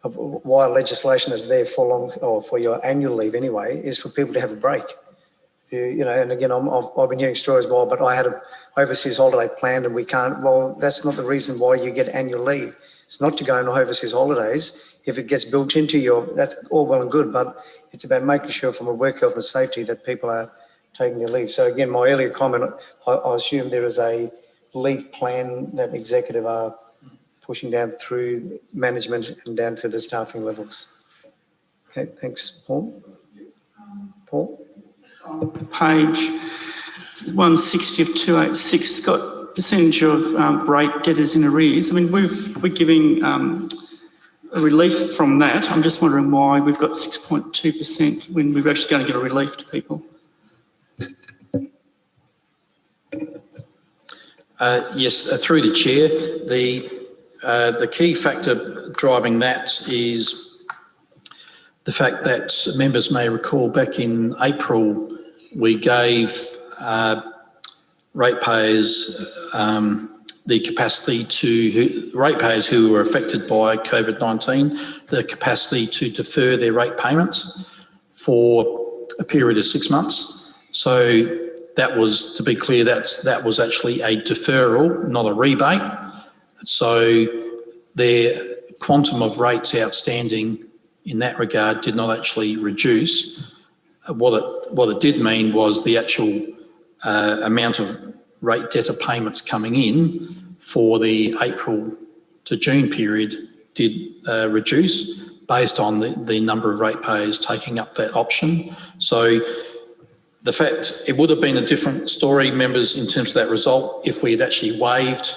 [SPEAKER 2] of why legislation is there for your annual leave anyway is for people to have a break. You know, and again, I've been hearing stories, well, but I had an overseas holiday planned and we can't. Well, that's not the reason why you get annual leave. It's not to go on overseas holidays. If it gets built into that's all well and good, but it's about making sure from a work health and safety that people are taking their leave. So again, my earlier comment, I assume there is a leave plan that executive are pushing down through management and down to the staffing levels. Okay, thanks, Paul. Paul?
[SPEAKER 6] Page 160 of 286, it's got percentage of rate debtors in arrears. I mean, we're giving a relief from that. I'm just wondering why we've got 6.2% when we're actually going to give a relief to people.
[SPEAKER 1] Yes, through the chair, the key factor driving that is the fact that members may recall back in April we gave ratepayers the capacity ratepayers who were affected by COVID-19, the capacity to defer their rate payments for a period of 6 months. So that was, to be clear, that was actually a deferral, not a rebate. So their quantum of rates outstanding in that regard did not actually reduce. What it did mean was the actual amount of rate debtor payments coming in for the April to June period did reduce based on the number of ratepayers taking up that option. So the fact, it would have been a different story, members, in terms of that result if we had actually waived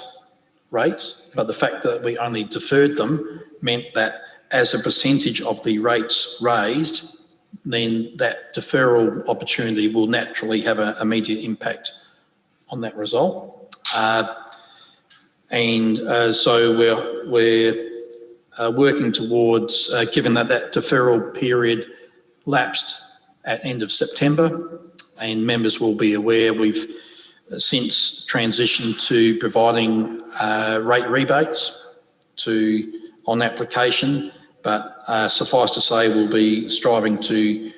[SPEAKER 1] rates, but the fact that we only deferred them meant that as a percentage of the rates raised, then that deferral opportunity will naturally have an immediate impact on that result. So we're working towards, given that that deferral period lapsed at end of September, and members will be aware we've since transitioned to providing rate rebates on application, but suffice to say we'll be striving to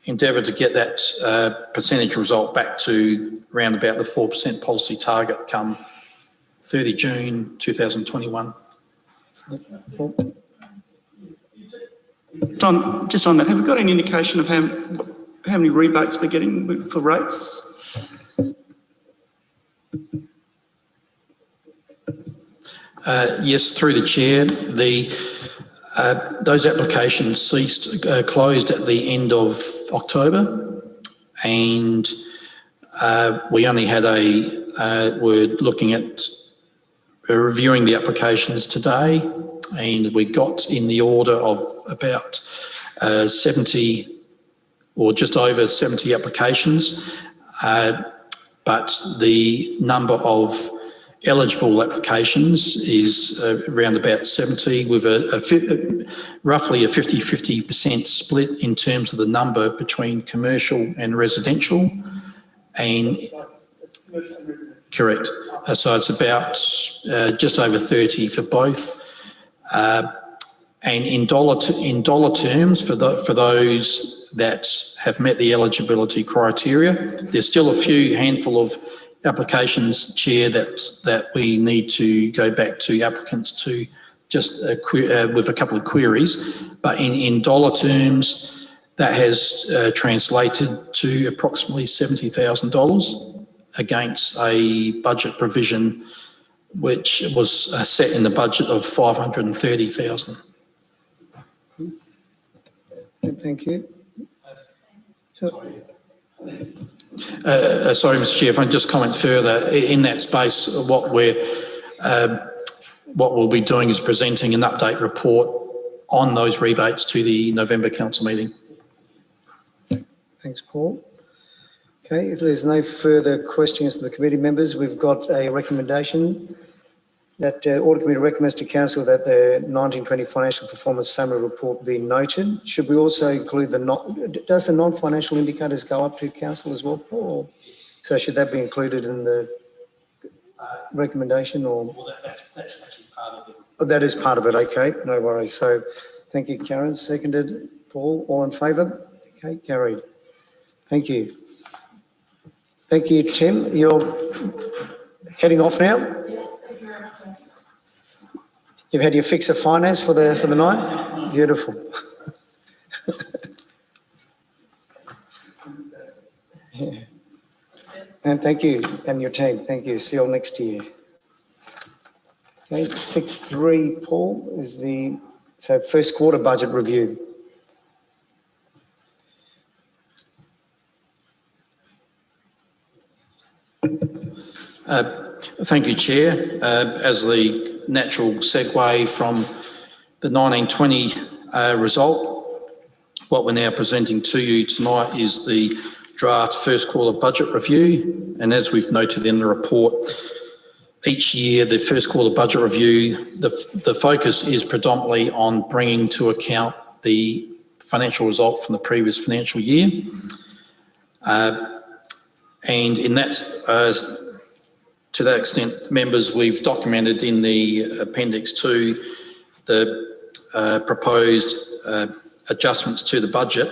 [SPEAKER 1] endeavour to get that percentage result back to around about the 4% policy target come 30 June 2021.
[SPEAKER 6] Just on that, have we got an indication of how many rebates we're getting for rates?
[SPEAKER 1] Yes, through the chair. Those applications closed at the end of October, and we only had we're looking at reviewing the applications today, and we got in the order of about 70 or just over 70 applications, but the number of eligible applications is around about 70, with roughly a 50% split in terms of the number between commercial and residential. And correct. So it's about just over 30 for both. And in dollar terms, for those that have met the eligibility criteria, there's still a handful of applications, Chair, that we need to go back to applicants to just with a couple of queries. But in dollar terms, that has translated to approximately $70,000 against a budget provision which was set in the budget of $530,000.
[SPEAKER 2] Thank you.
[SPEAKER 1] Sorry, Mr. Chair, if I can just comment further. In that space, what we'll be doing is presenting an update report on those rebates to the November council meeting.
[SPEAKER 2] Thanks, Paul. Okay, if there's no further questions to the committee members, we've got a recommendation that Audit Committee recommends to Council that the 1920 Financial Performance Summary Report be noted. Should we also include does the non-financial indicators go up to Council as well, Paul? So should that be included in the recommendation, or?
[SPEAKER 1] Well, that's actually part of it.
[SPEAKER 2] Oh, that is part of it, okay, no worries. So thank you, Karen. Seconded. Paul, all in favour? Okay, carried. Thank you. Thank you, Tim. You're heading off now?
[SPEAKER 4] Yes, thank you very much.
[SPEAKER 2] You've had your fix of finance for the night? Beautiful. Yeah. And thank you, and your team. Thank you. See you all next year. Okay, 6.3, Paul, is so first quarter budget review.
[SPEAKER 1] Thank you, Chair. As the natural segue from the 1920 result, what we're now presenting to you tonight is the draft first quarter budget review. And as we've noted in the report, each year the first quarter budget review, the focus is predominantly on bringing to account the financial result from the previous financial year. And in that, to that extent, members, we've documented in the Appendix 2 the proposed adjustments to the budget.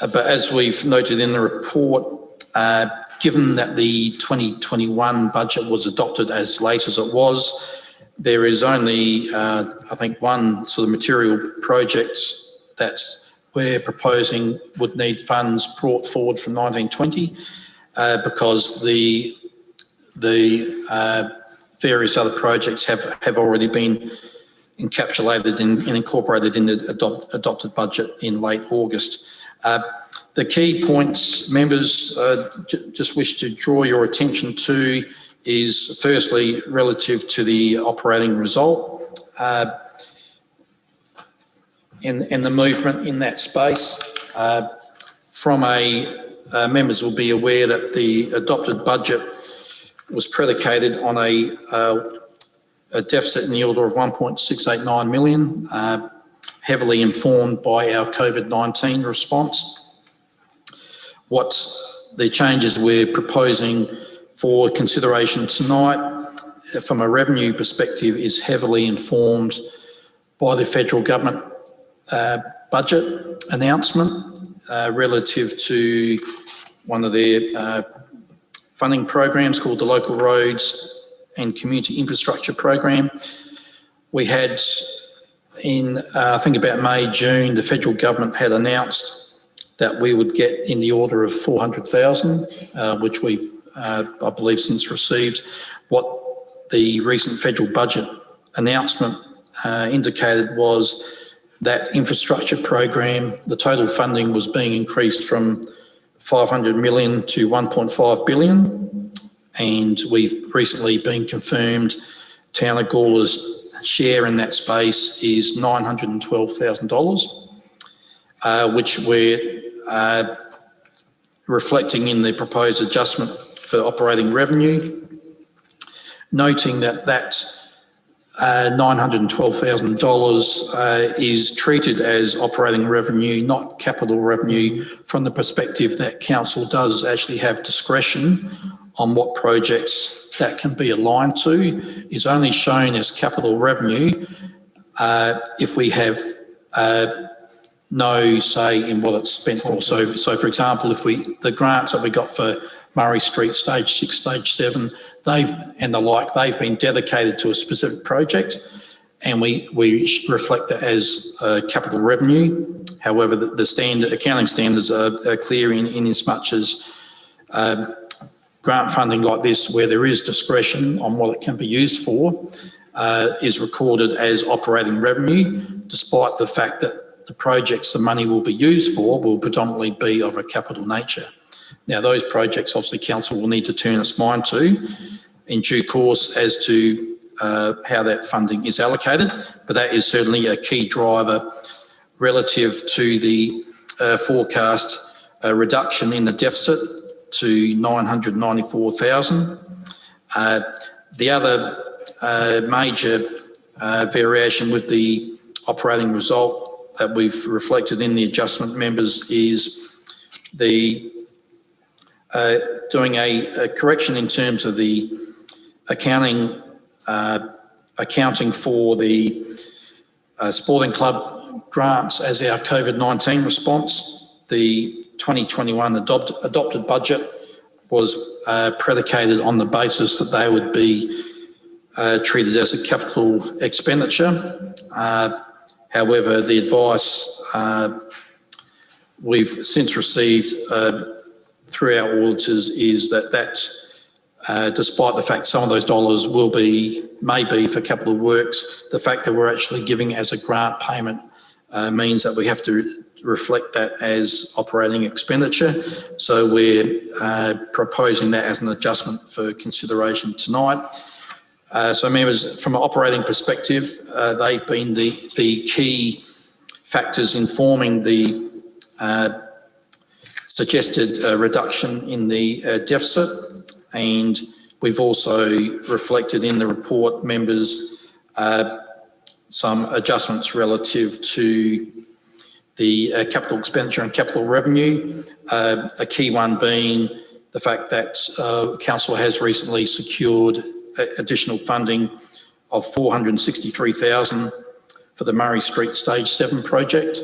[SPEAKER 1] But as we've noted in the report, Given that the 2021 budget was adopted as late as it was, there is only, I think, one sort of material project that we're proposing would need funds brought forward from 1920 because the various other projects have already been encapsulated and incorporated in the adopted budget in late August. The key points members just wish to draw your attention to is firstly relative to the operating result and the movement in that space. Members will be aware that the adopted budget was predicated on a deficit in the order of 1.689 million, heavily informed by our COVID-19 response. What the changes we're proposing for consideration tonight, from a revenue perspective, is heavily informed by the federal government budget announcement relative to one of their funding programs called the Local Roads and Community Infrastructure Program. We had in, I think about May, June, the federal government had announced that we would get in the order of 400,000, which we've, I believe, since received. What the recent federal budget announcement indicated was that infrastructure program, the total funding was being increased from 500 million to 1.5 billion. And we've recently been confirmed Town of Gawler's share in that space is $912,000, which we're reflecting in the proposed adjustment for operating revenue, noting that $912,000 is treated as operating revenue, not capital revenue, from the perspective that council does actually have discretion on what projects that can be aligned to. Is only shown as capital revenue if we have no say in what it's spent for. So for example, if the grants that we got for Murray Street Stage 6, Stage 7, they've been dedicated to a specific project, and we reflect that as capital revenue. However, the accounting standards are clear in as much as grant funding like this, where there is discretion on what it can be used for, is recorded as operating revenue, despite the fact that the projects the money will be used for will predominantly be of a capital nature. Now, those projects, obviously, council will need to turn its mind to in due course as to how that funding is allocated, but that is certainly a key driver relative to the forecast reduction in the deficit to 994,000. The other major variation with the operating result that we've reflected in the adjustment, members, is the doing a correction in terms of the accounting for the sporting club grants as our COVID-19 response. The 2021 adopted budget was predicated on the basis that they would be treated as a capital expenditure. However, the advice we've since received through our auditors is that despite the fact some of those dollars may be for capital works, the fact that we're actually giving as a grant payment means that we have to reflect that as operating expenditure. So we're proposing that as an adjustment for consideration tonight. So members, from an operating perspective, they've been the key factors informing the suggested reduction in the deficit, and we've also reflected in the report, members, some adjustments relative to the capital expenditure and capital revenue, a key one being the fact that council has recently secured additional funding of 463,000 for the Murray Street Stage 7 project,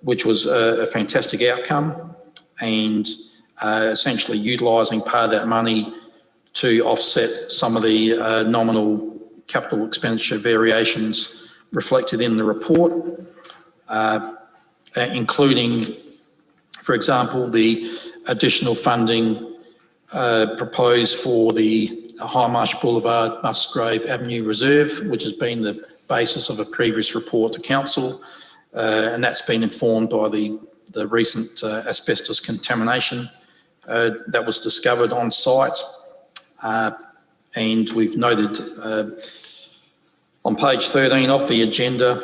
[SPEAKER 1] which was a fantastic outcome. And essentially utilising part of that money to offset some of the nominal capital expenditure variations reflected in the report, including, for example, the additional funding proposed for the High Boulevard Musgrave Avenue Reserve, which has been the basis of a previous report to council, and that's been informed by the recent asbestos contamination that was discovered on site. And we've noted on page 13 of the agenda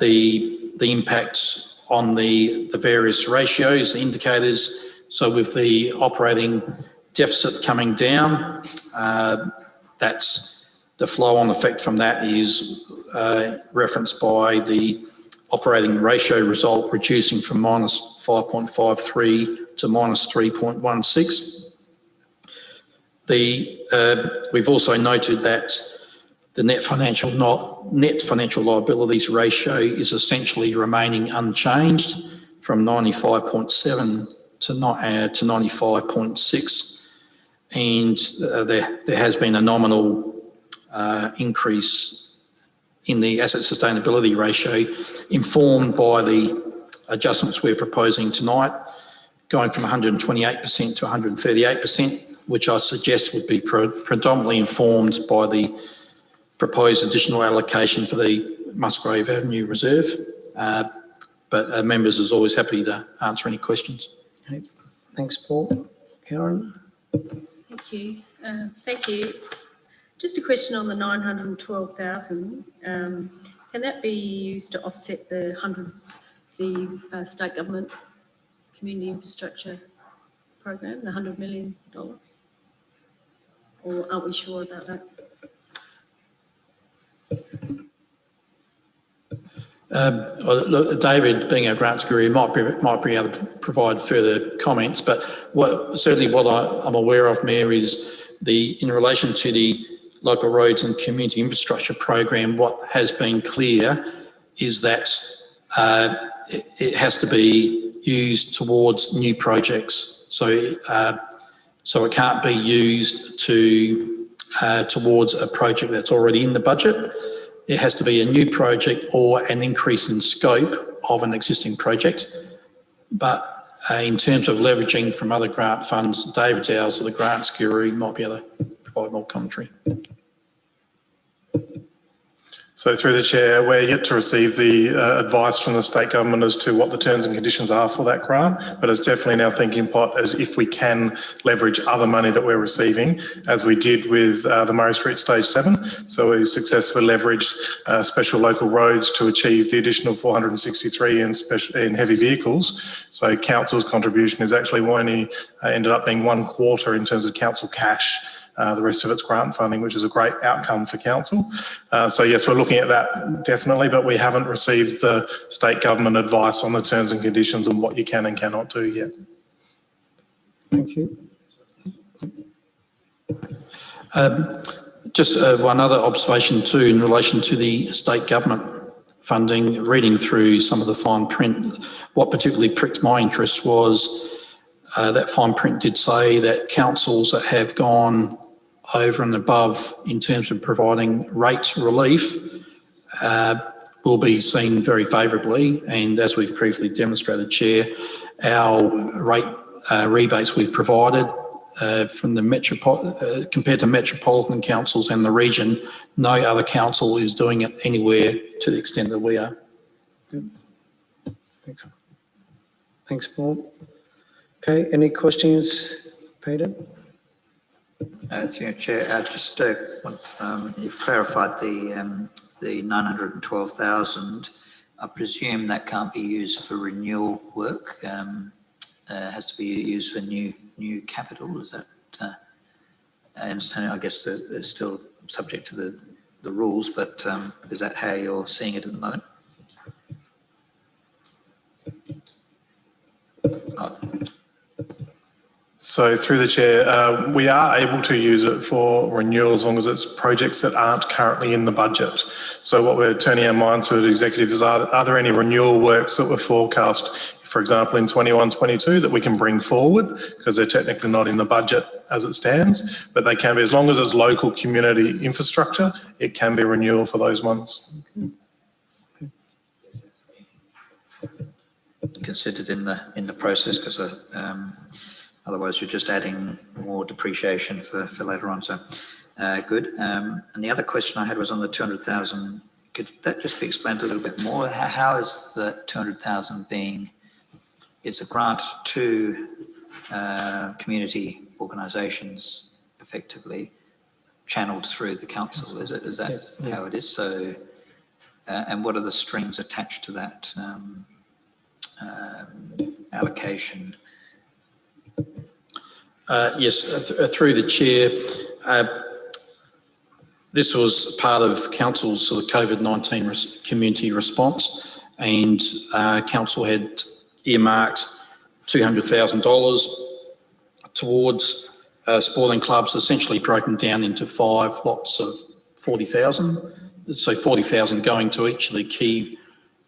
[SPEAKER 1] the impacts on the various ratios, indicators. So with the operating deficit coming down, that's the flow-on effect from that is referenced by the operating ratio result reducing from minus 5.53 to minus 3.16. We've also noted that the net financial liabilities ratio is essentially remaining unchanged from 95.7 to 95.6, and there has been a nominal increase in the asset sustainability ratio, informed by the adjustments we're proposing tonight, going from 128% to 138%, which I suggest would be predominantly informed by the proposed additional allocation for the Musgrave Avenue Reserve. But members is always happy to answer any questions.
[SPEAKER 2] Okay. Thanks, Paul. Karen?
[SPEAKER 3] Thank you. Thank you. Just a question on the 912,000. Can that be used to offset the state government community infrastructure program, the $100 million? Or aren't we sure about that?
[SPEAKER 1] Look, David, being our grants guru, might be able to provide further comments, but certainly what I'm aware of, Mayor, is in relation to the Local Roads and Community Infrastructure Program, what has been clear is that it has to be used towards new projects. So it can't be used towards a project that's already in the budget. It has to be a new project or an increase in scope of an existing project. But in terms of leveraging from other grant funds, David's ours, or the grants guru, might be able to provide more commentary.
[SPEAKER 7] So through the chair, we're yet to receive the advice from the state government as to what the terms and conditions are for that grant, but it's definitely now thinking pot as if we can leverage other money that we're receiving, as we did with the Murray Street Stage 7. So we successfully leveraged special local roads to achieve the additional 463 in heavy vehicles. So council's contribution is actually only ended up being 1/4 in terms of council cash. The rest of it's grant funding, which is a great outcome for council. So yes, we're looking at that definitely, but we haven't received the state government advice on the terms and conditions and what you can and cannot do yet.
[SPEAKER 2] Thank you.
[SPEAKER 1] Just one other observation too in relation to the state government funding, reading through some of the fine print, what particularly pricked my interest was that fine print did say that councils that have gone over and above in terms of providing rate relief will be seen very favourably. And as we've previously demonstrated, Chair, our rate rebates we've provided from the compared to metropolitan councils and the region, no other council is doing it anywhere to the extent that we are.
[SPEAKER 2] Good. Excellent. Thanks, Paul. Okay, any questions, Peter?
[SPEAKER 5] Through Chair, just you've clarified the 912,000. I presume that can't be used for renewal work. Has to be used for new capital. Is that? I understand. I guess they're still subject to the rules, but is that how you're seeing it at the moment?
[SPEAKER 7] So through the chair, we are able to use it for renewal as long as it's projects that aren't currently in the budget. So what we're turning our mind to the executive is, are there any renewal works that were forecast for example, in 21-22 that we can bring forward because they're technically not in the budget as it stands, but they can be, as long as it's local community infrastructure, it can be renewal for those ones.
[SPEAKER 5] Considered in the process, because otherwise you're just adding more depreciation for later on. So good. And the other question I had was on the 200,000. Could that just be explained a little bit more? How is the 200,000 being? It's a grant to community organisations, effectively channelled through the council. Is it? Is that
[SPEAKER 2] yes,
[SPEAKER 5] how it is? So, and what are the strings attached to that allocation?
[SPEAKER 1] Yes, through the chair. This was part of council's sort of COVID-19 community response, and council had earmarked $200,000 towards sporting clubs, essentially broken down into 5 lots of 40,000. So 40,000 going to each of the key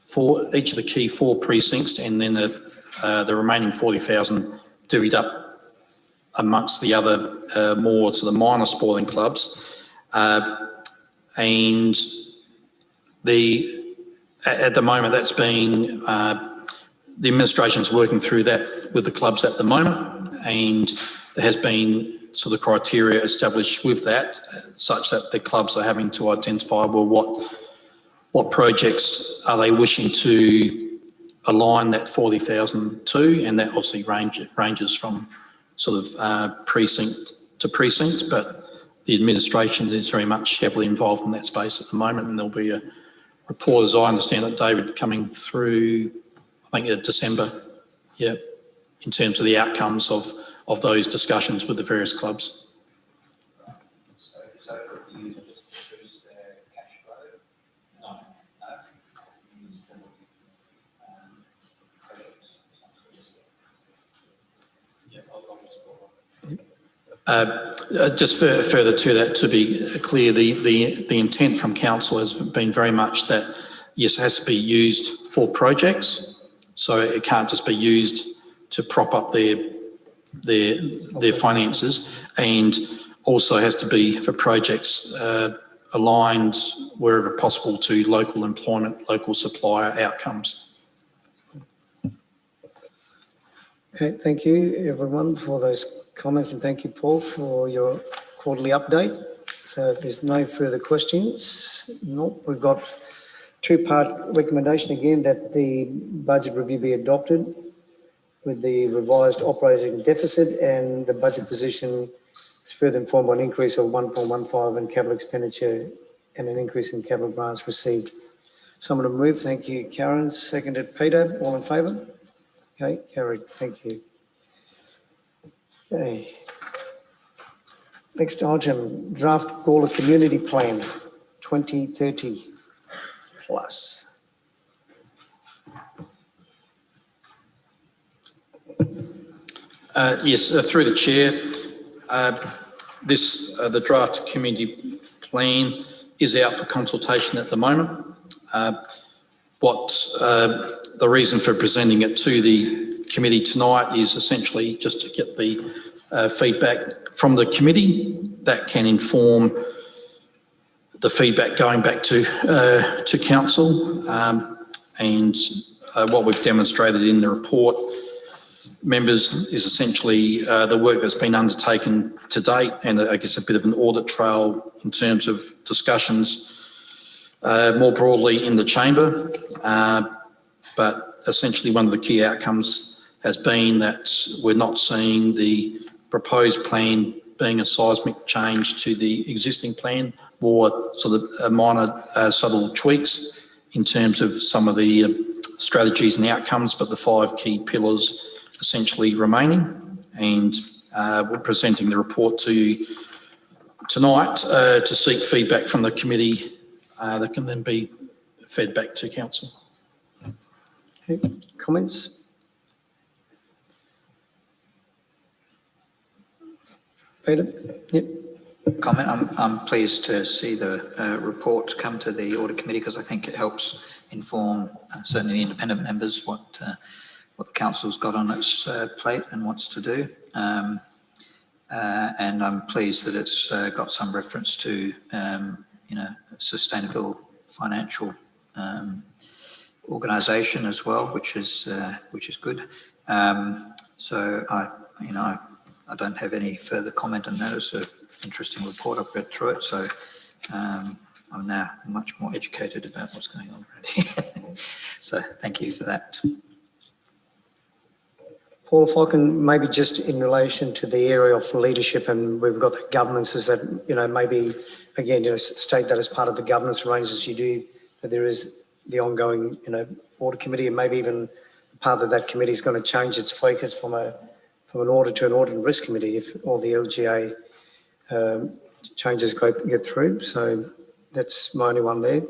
[SPEAKER 1] 4 precincts, and then the remaining 40,000 divvied up amongst the other more sort of minor sporting clubs. And at the moment that's been, the administration's working through that with the clubs at the moment, and there has been sort of criteria established with that, such that the clubs are having to identify, well, what projects are they wishing to align that 40,000 to, and that obviously ranges from sort of precinct to precinct, but the administration is very much heavily involved in that space at the moment, and there'll be a report, as I understand it, David, coming through, I think, December, yeah, in terms of the outcomes of those discussions with the various clubs.
[SPEAKER 5] So could you just reduce their cash flow? No.
[SPEAKER 1] Just further to that, to be clear, the intent from council has been very much that, yes, it has to be used for projects, so it can't just be used to prop up their finances, and also has to be for projects aligned wherever possible to local employment, local supplier outcomes.
[SPEAKER 2] Okay, thank you everyone for those comments, and thank you, Paul, for your quarterly update. So if there's no further questions, we've got 2-part recommendation again that the budget review be adopted with the revised operating deficit, and the budget position is further informed by an increase of 1.15 in capital expenditure and an increase in capital grants received. Someone to move. Thank you, Karen. Seconded, Peter. All in favour? Okay, carried. Thank you. Okay. Next item, draft Gawler Community Plan 2030 plus.
[SPEAKER 1] Yes, through the chair, the draft community plan is out for consultation at the moment. The reason for presenting it to the committee tonight is essentially just to get the feedback from the committee that can inform the feedback going back to council, and what we've demonstrated in the report, members, is essentially the work that's been undertaken to date, and I guess a bit of an audit trail in terms of discussions more broadly in the chamber. But essentially one of the key outcomes has been that we're not seeing the proposed plan being a seismic change to the existing plan, more sort of minor subtle tweaks in terms of some of the strategies and outcomes, but the 5 key pillars essentially remaining. And we're presenting the report to you tonight to seek feedback from the committee that can then be fed back to council.
[SPEAKER 2] Okay. Comments? Peter? Yep.
[SPEAKER 5] Comment. I'm pleased to see the report come to the Audit Committee, because I think it helps inform certainly the independent members what what the council's got on its plate and wants to do. And I'm pleased that it's got some reference to, sustainable financial organisation as well, which is good. So I don't have any further comment on that. It's an interesting report. I've read through it, so I'm now much more educated about what's going on already. So thank you for that.
[SPEAKER 2] Paul, if I can maybe just in relation to the area of leadership, and we've got the governance, is that, maybe, again, state that as part of the governance arrangements you do, that there is the ongoing, audit committee, and maybe even part of that committee is going to change its focus from an audit to an audit and risk committee if all the LGA changes get through. So that's my only one there.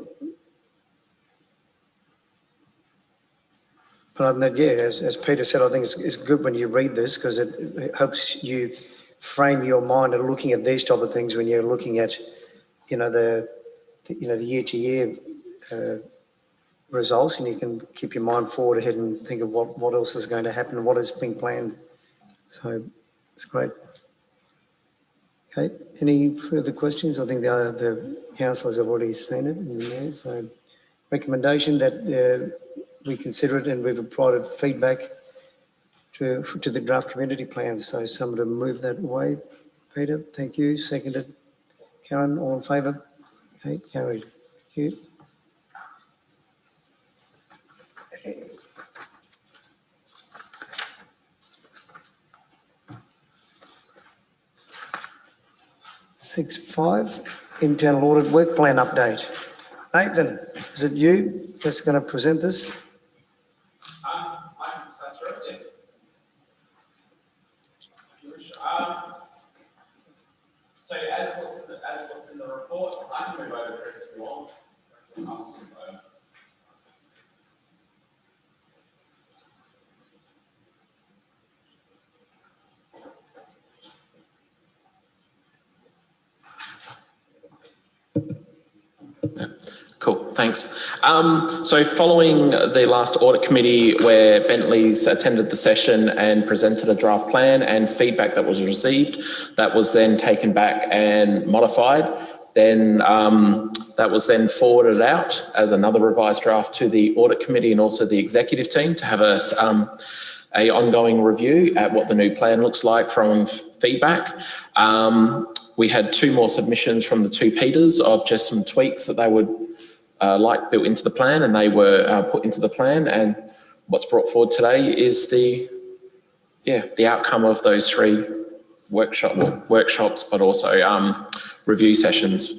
[SPEAKER 2] But other than that, yeah, as Peter said, I think it's good when you read this because it helps you frame your mind and looking at these type of things when you're looking at, the year-to-year results, and you can keep your mind forward ahead and think of what else is going to happen and what is being planned. So it's great. Okay, any further questions? I think the councillors have already seen it in there. So recommendation that we consider it, and we've provided feedback to the draft community plan. So someone to move that away. Peter, thank you. Seconded. Karen, all in favour? Okay, carried. Thank you. Okay. 6.5, internal audit work plan update. Nathan, is it you that's going to present this?
[SPEAKER 8] I can discuss through it, yes. If you wish. So as what's in the report, I can move over, Chris, if you want. I'll move over. Cool, thanks. So following the last audit committee where Bentley's attended the session and presented a draft plan and feedback that was received, that was then taken back and modified. Then that was then forwarded out as another revised draft to the audit committee and also the executive team to have a ongoing review at what the new plan looks like from feedback. We had 2 more submissions from the 2 Peters of just some tweaks that they would like built into the plan, and they were put into the plan. And what's brought forward today is the outcome of those 3 workshops, but also review sessions.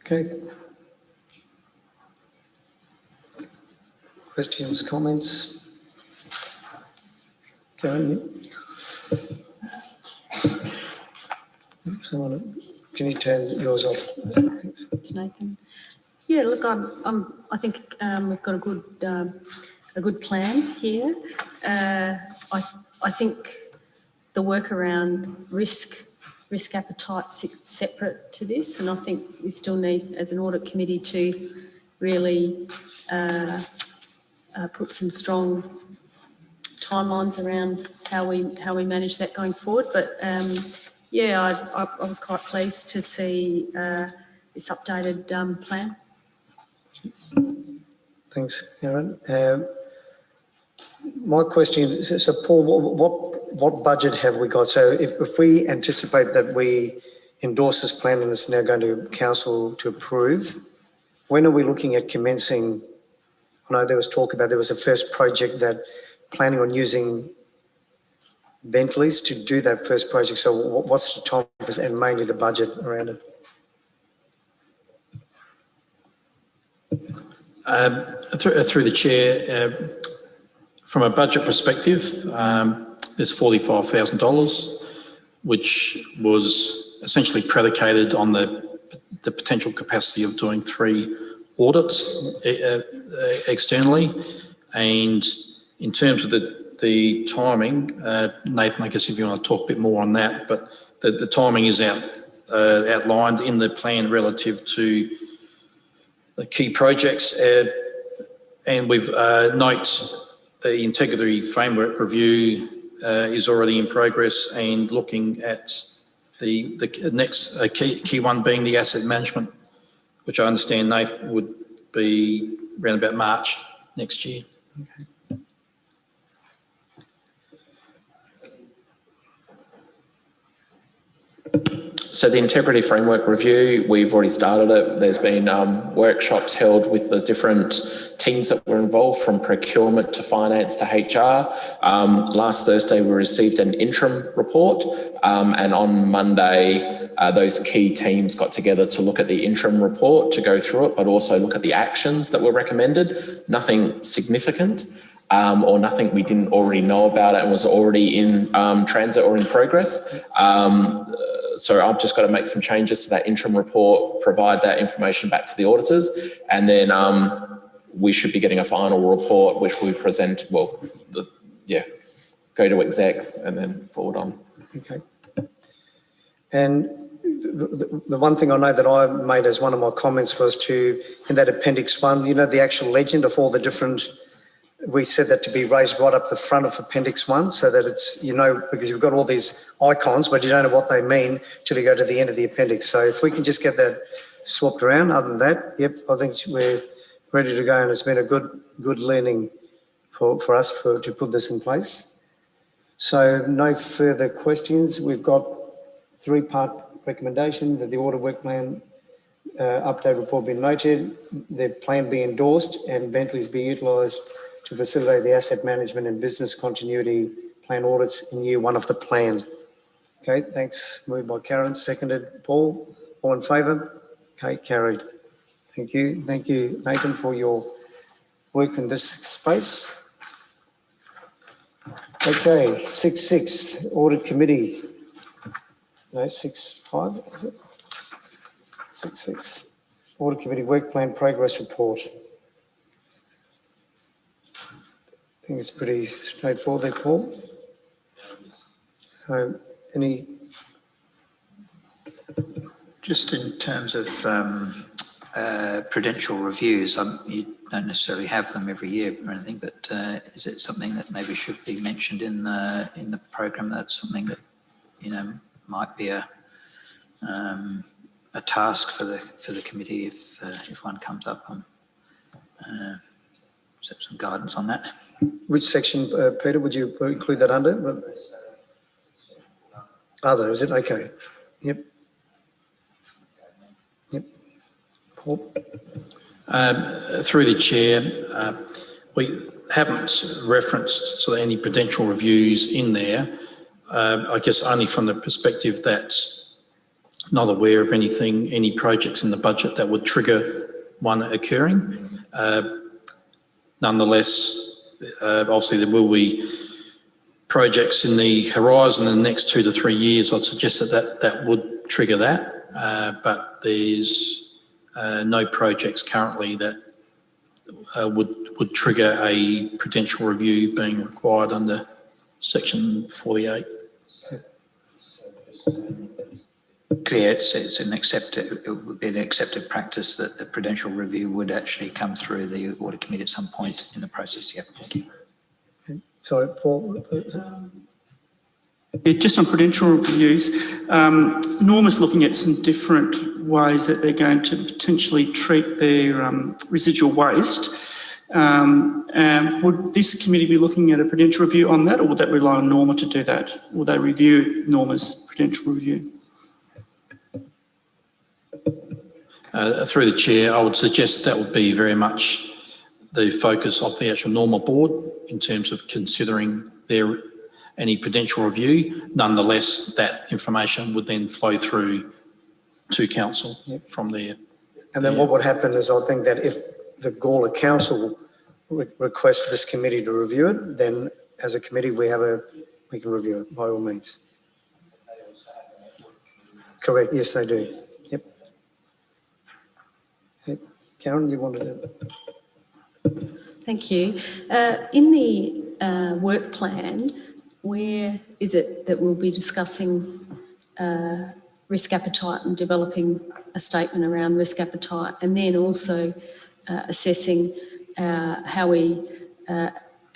[SPEAKER 2] Okay. Questions, comments? Karen? Someone, can you turn yours off? Thanks.
[SPEAKER 3] It's Nathan. Yeah, look, I think we've got a good plan here. I think the work around risk appetite sits separate to this, and I think we still need, as an audit committee, to really put some strong timelines around how we manage that going forward. But I was quite pleased to see this updated plan.
[SPEAKER 2] Thanks, Karen. My question is, so Paul, what budget have we got? So if we anticipate that we endorse this plan and it's now going to council to approve, when are we looking at commencing? I know there was talk about there was a first project that planning on using Bentley's to do that first project. So what's the time and mainly the budget around it?
[SPEAKER 1] Through the chair, from a budget perspective, there's $45,000, which was essentially predicated on the potential capacity of doing 3 audits externally. And in terms of the timing, Nathan, I guess if you want to talk a bit more on that, but the timing is outlined in the plan relative to the key projects. And we've note the integrity framework review is already in progress and looking at the next key one being the asset management, which I understand, Nath, would be around about March next year.
[SPEAKER 2] Okay.
[SPEAKER 8] So the integrity framework review, we've already started it. There's been workshops held with the different teams that were involved, from procurement to finance to HR. Last Thursday, we received an interim report, and on Monday, those key teams got together to look at the interim report, to go through it, but also look at the actions that were recommended. Nothing significant. Or nothing we didn't already know about it and was already in transit or in progress. So I've just got to make some changes to that interim report, provide that information back to the auditors, and then we should be getting a final report which we present, go to exec and then forward on.
[SPEAKER 2] Okay. And the one thing I know that I made as one of my comments was in that Appendix 1, the actual legend of all the different, we said that to be raised right up the front of Appendix 1 so that it's, because you've got all these icons, but you don't know what they mean till you go to the end of the appendix. So if we can just get that swapped around, other than that, yep, I think we're ready to go, and it's been a good learning for us to put this in place. So no further questions. We've got 3-part recommendation that the audit work plan update report be noted, the plan be endorsed, and Bentley's be utilised to facilitate the asset management and business continuity plan audits in year 1 of the plan. Okay, thanks. Moved by Karen, seconded Paul. All in favour? Okay, carried. Thank you. Thank you, Nathan, for your work in this space. Okay, 6.6, Audit Committee. No, 6.5, is it? 6.6, Audit Committee Work Plan Progress Report. I think it's pretty straightforward there, Paul. So, any?
[SPEAKER 5] Just in terms of prudential reviews, you don't necessarily have them every year or anything, but is it something that maybe should be mentioned in the program? That's something that might be a task for the committee if one comes up on some guidance on that.
[SPEAKER 2] Which section, Peter, would you include that under? Other, is it? Okay. Yep. Yep. Paul?
[SPEAKER 1] Through the chair, we haven't referenced any prudential reviews in there. I guess only from the perspective that not aware of any projects in the budget that would trigger one occurring. Nonetheless, obviously there will be projects in the horizon in the next 2 to 3 years. I'd suggest that would trigger that, but there's no projects currently that would trigger a prudential review being required under Section 48.
[SPEAKER 5] Clear, it would be an accepted practice that the prudential review would actually come through the audit committee at some point in the process. Yeah. Thank you.
[SPEAKER 2] Sorry, Paul.
[SPEAKER 6] Yeah, just on prudential reviews, Norma's looking at some different ways that they're going to potentially treat their residual waste. Would this committee be looking at a prudential review on that, or would that rely on Norma to do that? Will they review Norma's prudential review?
[SPEAKER 1] Through the chair, I would suggest that would be very much the focus of the actual Norma board in terms of considering any prudential review. Nonetheless, that information would then flow through to council from there.
[SPEAKER 2] And then what would happen is, I think that if the Gawler Council requests this committee to review it, then as a committee we can review it by all means. Correct. Yes, they do. Yep. Karen, you wanted to?
[SPEAKER 3] Thank you. In the work plan, where is it that we'll be discussing risk appetite and developing a statement around risk appetite, and then also assessing how we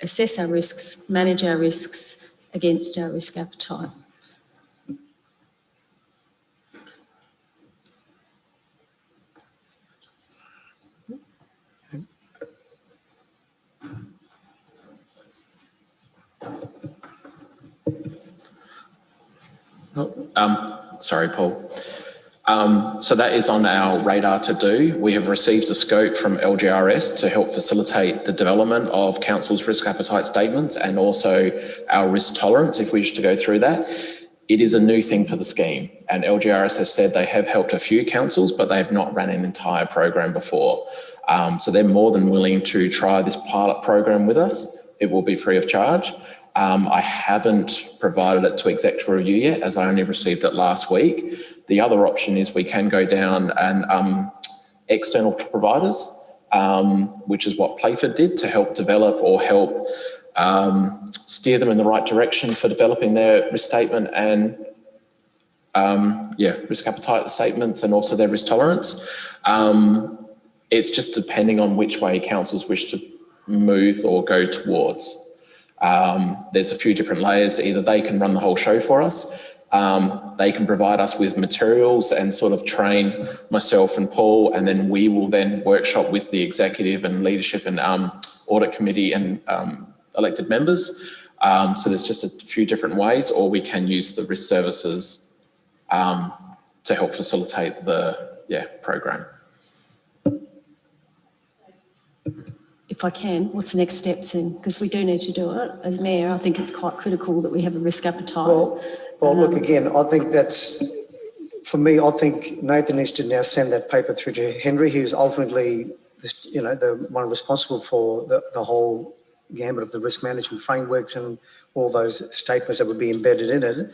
[SPEAKER 3] assess our risks, manage our risks against our risk appetite.
[SPEAKER 8] Sorry, Paul. So that is on our radar to do. We have received a scope from LGRS to help facilitate the development of council's risk appetite statements and also our risk tolerance if we wish to go through that. It is a new thing for the scheme, and LGRS has said they have helped a few councils, but they have not run an entire program before. So they're more than willing to try this pilot program with us. It will be free of charge. I haven't provided it to exec review yet, as I only received it last week. The other option is we can go down and external providers, which is what Playford did to help develop or help steer them in the right direction for developing their risk statement and risk appetite statements and also their risk tolerance. It's just depending on which way councils wish to move or go towards. There's a few different layers. Either they can run the whole show for us, they can provide us with materials and sort of train myself and Paul, and then we will then workshop with the executive and leadership and audit committee and elected members. So there's just a few different ways, or we can use the risk services to help facilitate the program.
[SPEAKER 3] If I can, what's the next steps then? Because we do need to do it. As Mayor, I think it's quite critical that we have a risk appetite.
[SPEAKER 2] Well, look, again, I think that's, for me, I think Nathan needs to now send that paper through to Henry, who's ultimately, the one responsible for the whole gambit of the risk management frameworks and all those statements that would be embedded in it.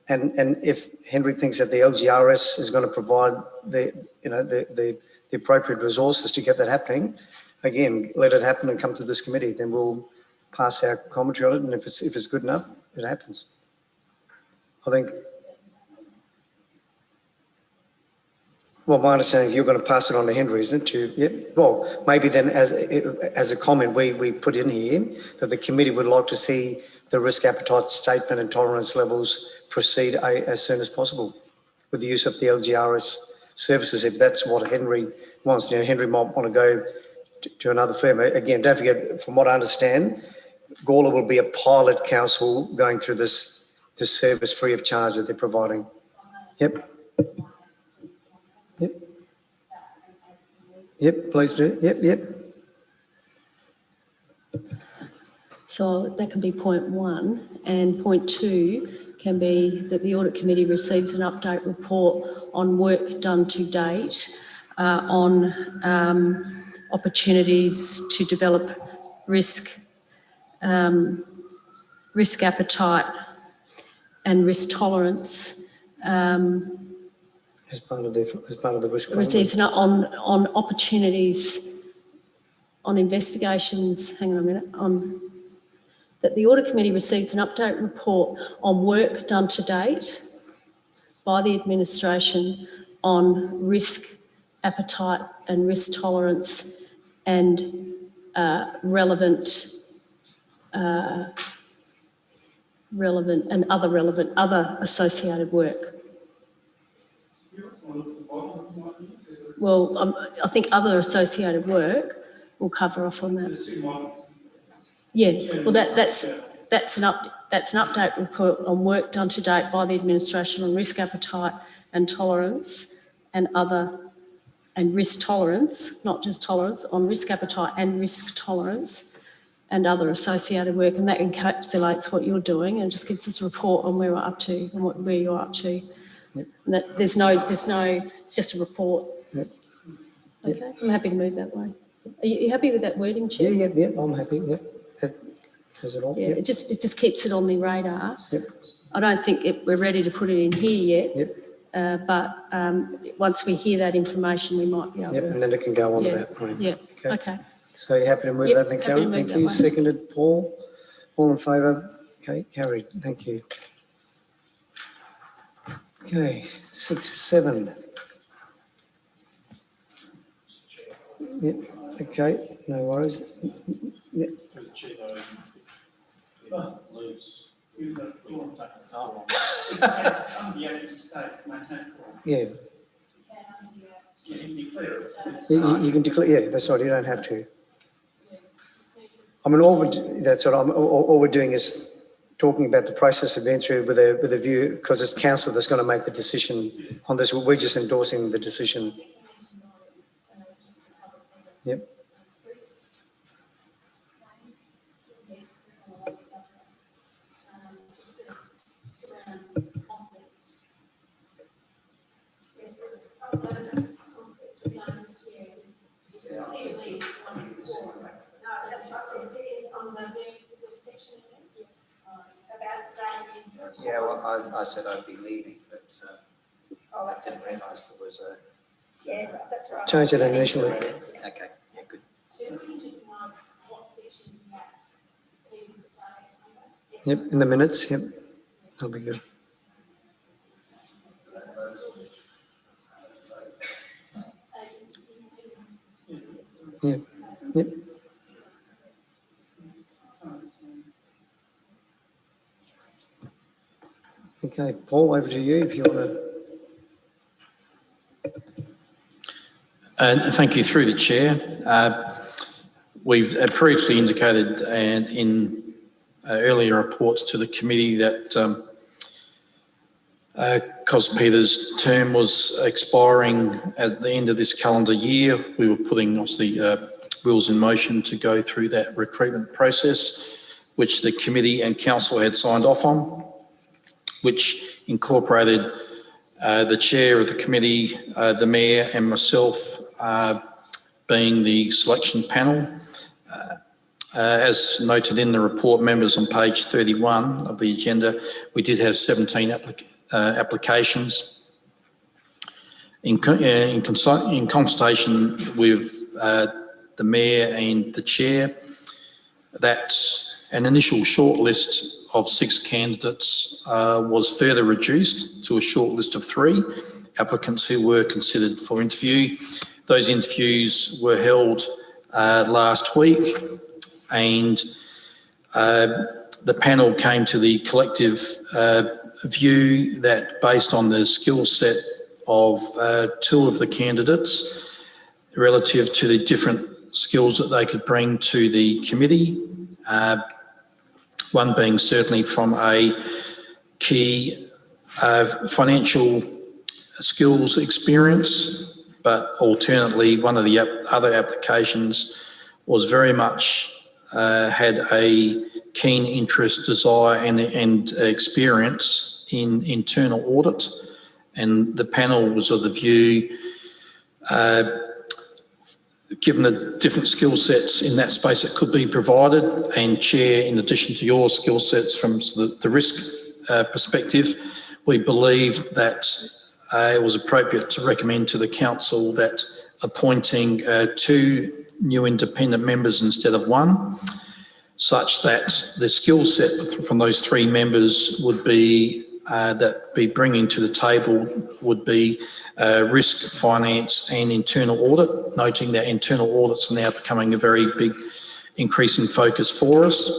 [SPEAKER 2] And if Henry thinks that the LGRS is going to provide the appropriate resources to get that happening, again, let it happen and come to this committee. Then we'll pass our commentary on it, and if it's good enough, it happens. I think. Well, my understanding is you're going to pass it on to Henry, isn't it? Yep. Well, maybe then as a comment, we put in here that the committee would like to see the risk appetite statement and tolerance levels proceed as soon as possible with the use of the LGRS services, if that's what Henry wants. Henry might want to go to another firm. Again, don't forget, from what I understand, Gawler will be a pilot council going through this service free of charge that they're providing. Yep. Yep, please do. Yep.
[SPEAKER 3] So that can be point 1, and point 2 can be that the Audit Committee receives an update report on work done to date on opportunities to develop risk appetite and risk tolerance.
[SPEAKER 2] As part of the risk.
[SPEAKER 3] Receives on opportunities, on investigations. Hang on a minute. That the Audit Committee receives an update report on work done to date by the administration on risk appetite and risk tolerance and relevant and other associated work. Well, I think other associated work will cover off on that. Yeah, well, that's an update report on work done to date by the administration on risk appetite and tolerance and risk tolerance, not just tolerance, on risk appetite and risk tolerance and other associated work, and that encapsulates what you're doing and just gives us a report on where we're up to and where you're up to. Yep. And that there's no, it's just a report. Yep. Okay, yep. I'm happy to move that way. Are you happy with that wording, Chair?
[SPEAKER 2] Yeah, I'm happy. Yep. That says it all.
[SPEAKER 3] Yeah,
[SPEAKER 2] yep.
[SPEAKER 3] it just keeps it on the radar.
[SPEAKER 2] Yep.
[SPEAKER 3] I don't think we're ready to put it in here yet.
[SPEAKER 2] Yep.
[SPEAKER 3] But once we hear that information, we might be able to.
[SPEAKER 2] And then it can go on to that point.
[SPEAKER 3] Yeah. Okay.
[SPEAKER 2] So you're happy to move that then, Karen? Thank you. Seconded, Paul. All in favour? Okay, carried. Thank you. Okay, 6, 7. Yep. Okay, no worries. Yeah. You can declare, yeah, that's right, you don't have to. I mean, that's what all we're doing is talking about the process of being through with a view, because it's council that's going to make the decision on this. We're just endorsing the decision. Yep.
[SPEAKER 5] Yeah, well, I said I'd be leaving, but I didn't realise there was a...
[SPEAKER 9] Yeah, that's right.
[SPEAKER 2] Change it initially.
[SPEAKER 5] Okay, yeah, good.
[SPEAKER 9] So we can just know what section you have people say.
[SPEAKER 2] Yep, in the minutes, yep. That'll be good. Yeah, yep. Okay, Paul, over to you if you want to.
[SPEAKER 1] Thank you through the chair. We've previously indicated and in earlier reports to the committee that because Peter's term was expiring at the end of this calendar year, we were putting obviously wheels in motion to go through that recruitment process, which the committee and council had signed off on, which incorporated the chair of the committee, the mayor and myself being the selection panel. As noted in the report, members, on page 31 of the agenda, we did have 17 applications. In consultation with the mayor and the chair, that an initial shortlist of 6 candidates was further reduced to a shortlist of 3 applicants who were considered for interview. Those interviews were held last week, and the panel came to the collective view that based on the skill set of 2 of the candidates relative to the different skills that they could bring to the committee, one being certainly from a key financial skills experience, but alternately one of the other applications was very much had a keen interest, desire and experience in internal audit, and the panel was of the view, given the different skill sets in that space that could be provided, and Chair, in addition to your skill sets from the risk perspective, we believed that it was appropriate to recommend to the council that appointing 2 new independent members instead of 1, such that the skill set from those 3 members would be bringing to the table would be risk, finance and internal audit, noting that internal audits are now becoming a very big increase in focus for us.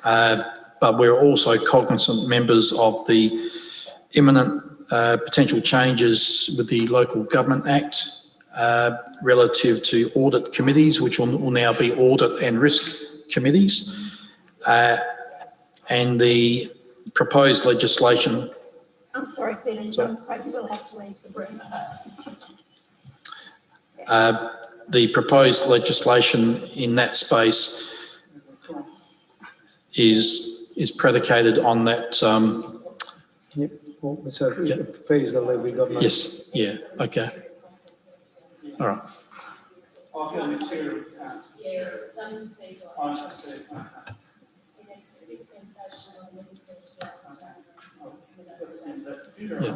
[SPEAKER 1] But we're also cognizant members of the imminent potential changes with the Local Government Act relative to audit committees, which will now be audit and risk committees, and the proposed legislation.
[SPEAKER 9] I'm sorry, Peter, I'm afraid you will have to leave the room.
[SPEAKER 1] The proposed legislation in that space is predicated on that.
[SPEAKER 2] Yep. Well, so Peter's got to leave. We've got no.
[SPEAKER 1] Yes. Yeah. Okay. All right.
[SPEAKER 6] I've got a material.
[SPEAKER 3] Yeah, it's unreceived.
[SPEAKER 1] Yeah.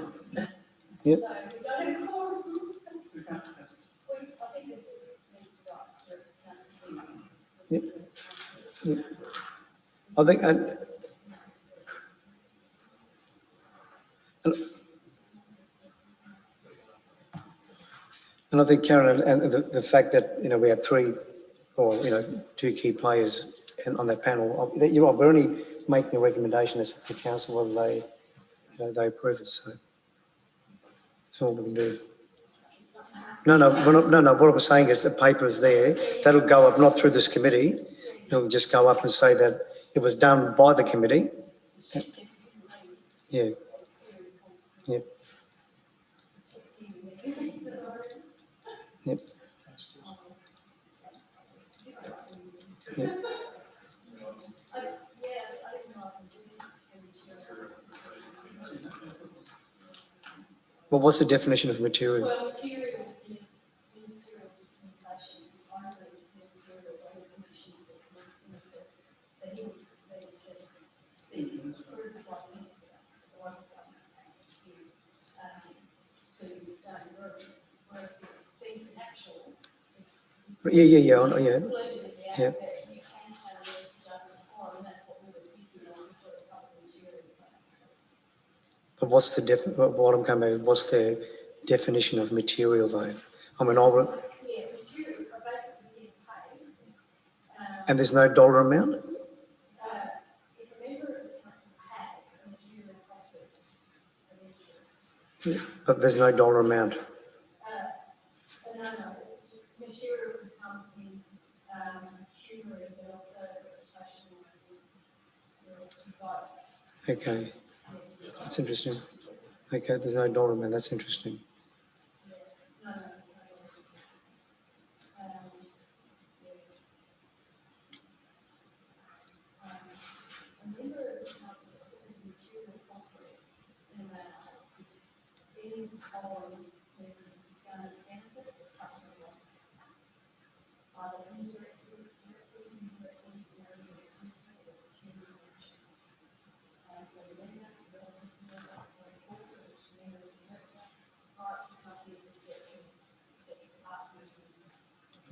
[SPEAKER 2] Yep.
[SPEAKER 3] So we don't have a quorum. I think this just needs to go up to
[SPEAKER 2] Yep. Yep. I think, and I think, Karen, and the fact that, we had 3 or, you know, 2 key players on that panel. We're only making a recommendation as to the council whether they, you know, they approve it. So that's all we can do. No, what I was saying is the paper is there. That'll go up, not through this committee. It'll just go up and say that it was done by the committee. Yeah. Yeah. Yep. Yep. Well, what's the definition of material?
[SPEAKER 9] Well, material in ministerial dispensation, only ministerial those conditions that the minister, so he would need to seek approval by the minister, the local government, to start growing. Whereas with seek an actual,
[SPEAKER 2] Yeah.
[SPEAKER 9] included in the
[SPEAKER 2] Yeah.
[SPEAKER 9] act
[SPEAKER 2] Yeah.
[SPEAKER 9] that you can say what you've done before, and that's what we were thinking of for a couple of material.
[SPEAKER 2] But what's the what I'm coming at, what's the definition of material though? I mean,
[SPEAKER 9] Yeah, material are basically being paid.
[SPEAKER 2] and there's no dollar amount?
[SPEAKER 9] If a member of the council has a material conflict of interest,
[SPEAKER 2] But there's no dollar amount.
[SPEAKER 9] no, it's just material can come in humour, but also reputational.
[SPEAKER 2] Okay. That's interesting. Okay, there's no dollar amount. That's interesting.
[SPEAKER 9] A member of the council has a material conflict in a matter if any of the following persons begun to benefit or something else, either indirectly, or in the council or the community. As a member, relative member, or a corporate member, director, right to company exception, partner.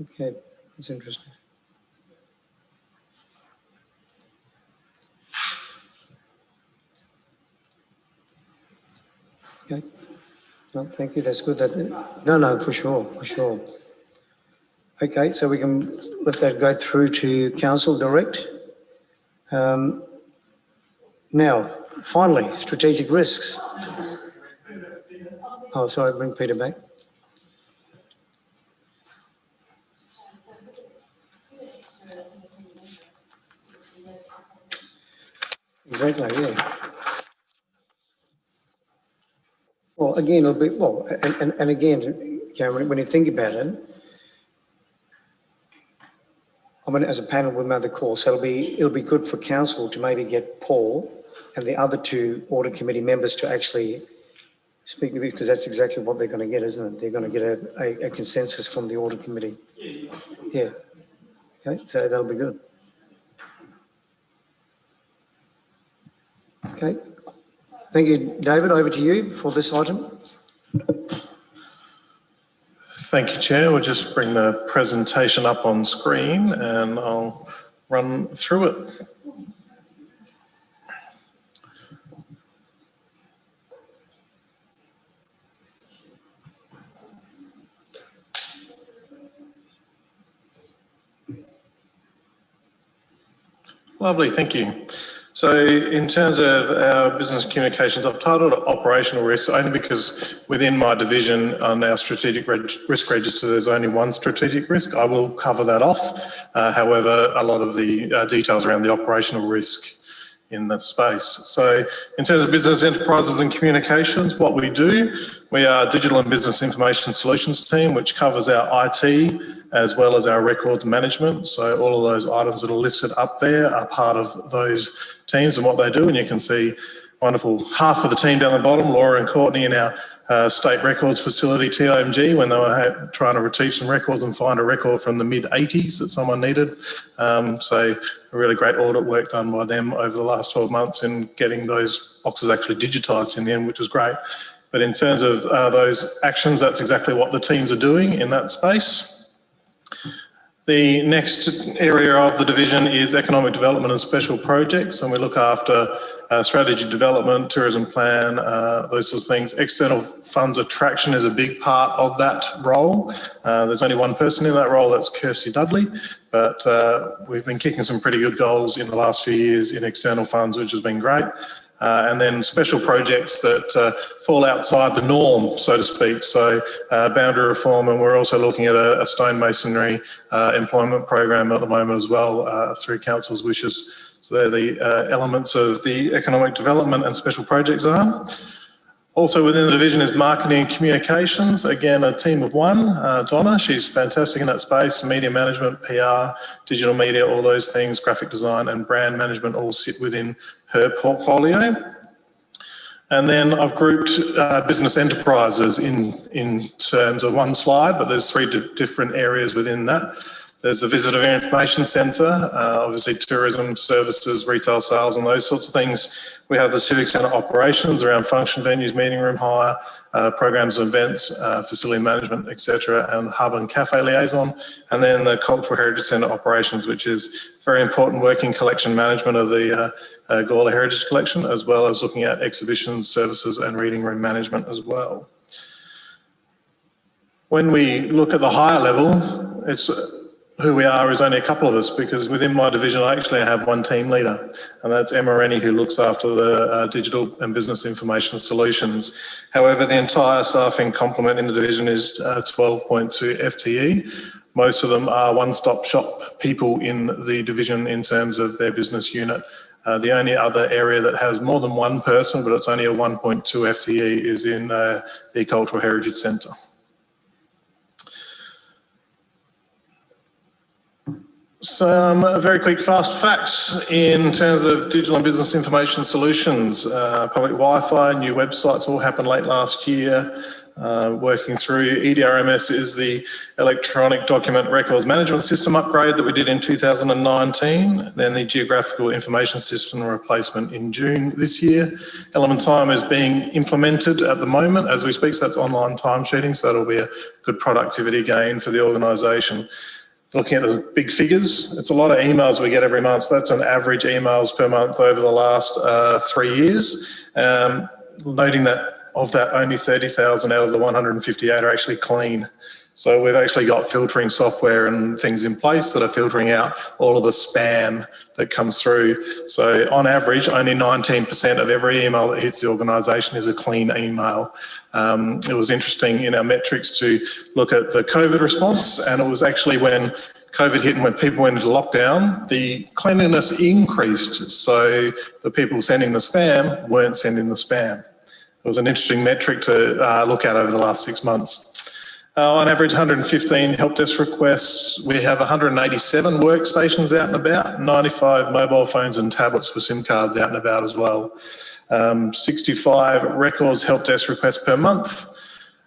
[SPEAKER 2] Okay, that's interesting. Okay. No, thank you. That's good. No, for sure. Okay, so we can let that go through to council direct. Now, finally, strategic risks. Oh, sorry, bring Peter back. Exactly, yeah. Well, again, it'll be, well, and again, Cameron, when you think about it, I mean, as a panel, we made the call, so it'll be good for council to maybe get Paul and the other 2 audit committee members to actually speak to you, because that's exactly what they're going to get, isn't it? They're going to get a consensus from the audit committee. Yeah. Okay, so that'll be good. Okay. Thank you, David. Over to you for this item.
[SPEAKER 7] Thank you, Chair. We'll just bring the presentation up on screen and I'll run through it. Lovely, thank you. So in terms of our business communications, I've titled it operational risk only because within my division on our strategic risk register, there's only one strategic risk. I will cover that off. However, a lot of the details around the operational risk in that space. So in terms of business enterprises and communications, what we do, we are a digital and business information solutions team, which covers our IT as well as our records management. So all of those items that are listed up there are part of those teams and what they do. And you can see wonderful half of the team down the bottom, Laura and Courtney in our state records facility, TIMG, when they were trying to retrieve some records and find a record from the mid-80s that someone needed. So a really great audit work done by them over the last 12 months in getting those boxes actually digitised in the end, which was great. But in terms of those actions, that's exactly what the teams are doing in that space. The next area of the division is economic development and special projects, and we look after strategy development, tourism plan, those sorts of things. External funds attraction is a big part of that role. There's only one person in that role, that's Kirsty Dudley, but we've been kicking some pretty good goals in the last few years in external funds, which has been great. And then special projects that fall outside the norm, so to speak. So boundary reform, and we're also looking at a stonemasonry employment program at the moment as well through council's wishes. So they're the elements of the economic development and special projects arm. Also within the division is marketing and communications. Again, a team of one. Donna, she's fantastic in that space. Media management, PR, digital media, all those things, graphic design and brand management all sit within her portfolio. And then I've grouped business enterprises in terms of one slide, but there's three different areas within that. There's the Visitor Information Centre, obviously tourism, services, retail sales and those sorts of things. We have the Civic Centre operations around function venues, meeting room hire, programs and events, facility management, etc., and hub and cafe liaison. And then the Cultural Heritage Centre operations, which is very important working collection management of the Gawler Heritage Collection, as well as looking at exhibitions, services and reading room management as well. When we look at the higher level, it's who we are is only a couple of us, because within my division I actually have one team leader, and that's Emma Rennie, who looks after the digital and business information solutions. However, the entire staffing complement in the division is 12.2 FTE. Most of them are one-stop shop people in the division in terms of their business unit. The only other area that has more than one person, but it's only a 1.2 FTE, is in the Cultural Heritage Centre. Some very quick fast facts in terms of digital and business information solutions. Public Wi-Fi, new websites all happened late last year. Working through EDRMS is the electronic document records management system upgrade that we did in 2019. Then the geographical information system replacement in June this year. Element Time is being implemented at the moment as we speak, so that's online timesheeting, so that'll be a good productivity gain for the organisation. Looking at the big figures, it's a lot of emails we get every month. So that's an average emails per month over the last 3 years. Noting that of that, only 30,000 out of the 158 are actually clean. So we've actually got filtering software and things in place that are filtering out all of the spam that comes through. So on average, only 19% of every email that hits the organisation is a clean email. It was interesting in our metrics to look at the COVID response, and it was actually when COVID hit and when people went into lockdown, the cleanliness increased. So the people sending the spam weren't sending the spam. It was an interesting metric to look at over the last 6 months. On average, 115 help desk requests. We have 187 workstations out and about, 95 mobile phones and tablets with SIM cards out and about as well. 65 records help desk requests per month.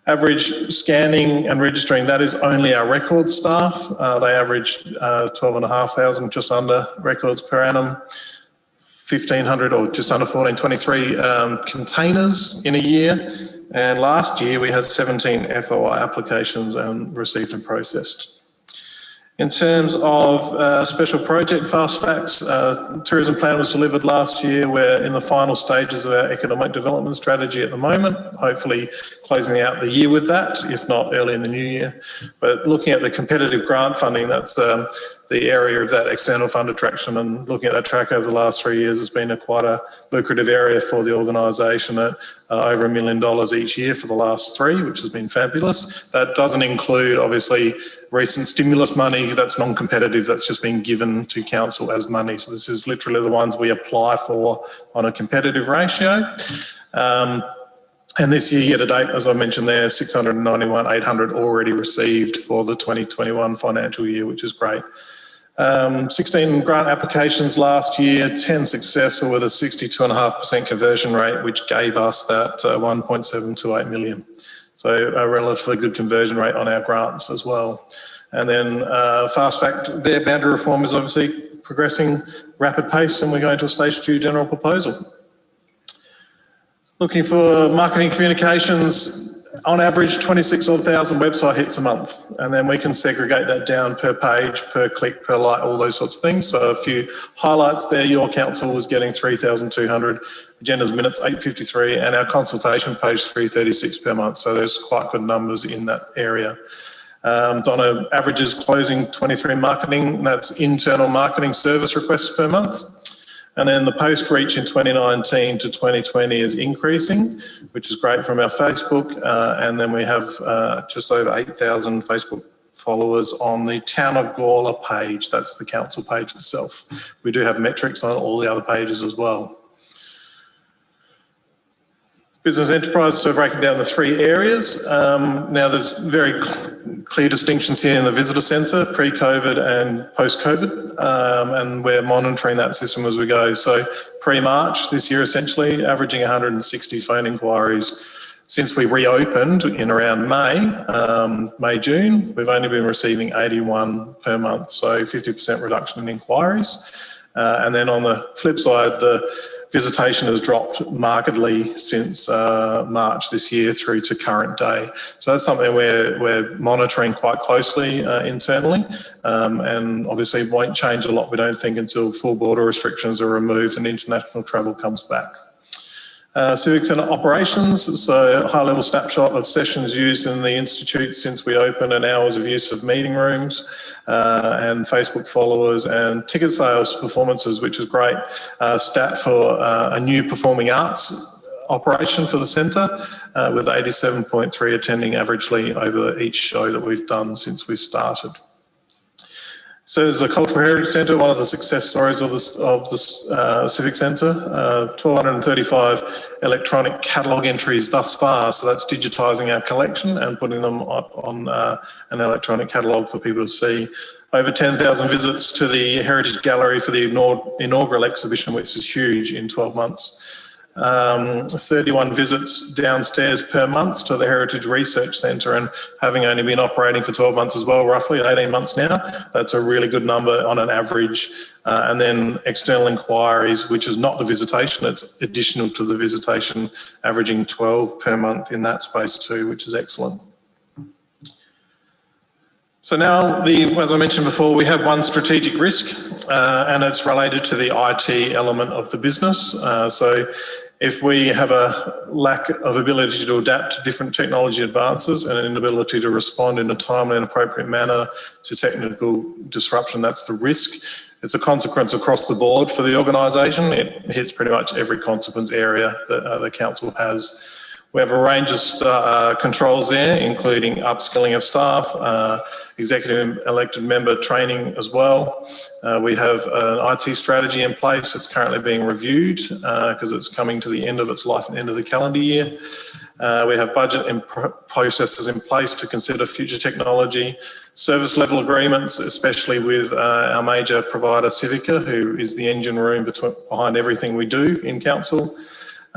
[SPEAKER 7] Average scanning and registering, that is only our record staff. They average 12,500, just under records per annum. 1,500 or just under 1,423 containers in a year. And last year we had 17 FOI applications received and processed. In terms of special project fast facts, tourism plan was delivered last year. We're in the final stages of our economic development strategy at the moment, hopefully closing out the year with that, if not early in the new year. But looking at the competitive grant funding, that's the area of that external fund attraction, and looking at that track over the last 3 years has been quite a lucrative area for the organisation at over $1 million each year for the last 3, which has been fabulous. That doesn't include, obviously, recent stimulus money. That's non-competitive. That's just been given to council as money. So this is literally the ones we apply for on a competitive ratio. And this year to date, as I mentioned there, 691,800 already received for the 2021 financial year, which is great. 16 grant applications last year, 10 successful with a 62.5% conversion rate, which gave us that 1.728 million. So a relatively good conversion rate on our grants as well. And then fast fact, their boundary reform is obviously progressing rapid pace, and we're going to a stage 2 general proposal. Looking for marketing communications, on average 26,000 website hits a month, and then we can segregate that down per page, per click, per like, all those sorts of things. So a few highlights there: your council was getting 3,200, agendas minutes 853, and our consultation page 336 per month. So there's quite good numbers in that area. Donna averages closing 23 marketing, that's internal marketing service requests per month. And then the post reach in 2019 to 2020 is increasing, which is great from our Facebook. And then we have just over 8,000 Facebook followers on the Town of Gawler page. That's the council page itself. We do have metrics on all the other pages as well. Business enterprise, so breaking down the three areas. Now there's very clear distinctions here in the visitor centre, pre-COVID and post-COVID, and we're monitoring that system as we go. So pre-March this year, essentially, averaging 160 phone inquiries. Since we reopened in around May, June, we've only been receiving 81 per month, so 50% reduction in inquiries. And then on the flip side, the visitation has dropped markedly since March this year through to current day. So that's something we're monitoring quite closely internally, and obviously won't change a lot, we don't think, until full border restrictions are removed and international travel comes back. Civic Centre operations, so a high-level snapshot of sessions used in the Institute since we opened and hours of use of meeting rooms, and Facebook followers and ticket sales performances, which is great stat for a new performing arts operation for the centre, with 87.3 attending averagely over each show that we've done since we started. So as a cultural heritage centre, one of the success stories of the Civic Centre, 1,235 electronic catalogue entries thus far. So that's digitising our collection and putting them up on an electronic catalogue for people to see. Over 10,000 visits to the Heritage Gallery for the inaugural exhibition, which is huge in 12 months. 31 visits downstairs per month to the Heritage Research Centre, and having only been operating for 12 months as well, roughly 18 months now, that's a really good number on an average. And then external inquiries, which is not the visitation, it's additional to the visitation, averaging 12 per month in that space too, which is excellent. So now, as I mentioned before, we have one strategic risk, and it's related to the IT element of the business. So if we have a lack of ability to adapt to different technology advances and an inability to respond in a timely and appropriate manner to technical disruption, that's the risk. It's a consequence across the board for the organisation. It hits pretty much every consequence area that the council has. We have a range of controls there, including upskilling of staff, executive elected member training as well. We have an IT strategy in place. It's currently being reviewed because it's coming to the end of its life at the end of the calendar year. We have budget and processes in place to consider future technology, service level agreements, especially with our major provider Civica, who is the engine room behind everything we do in council.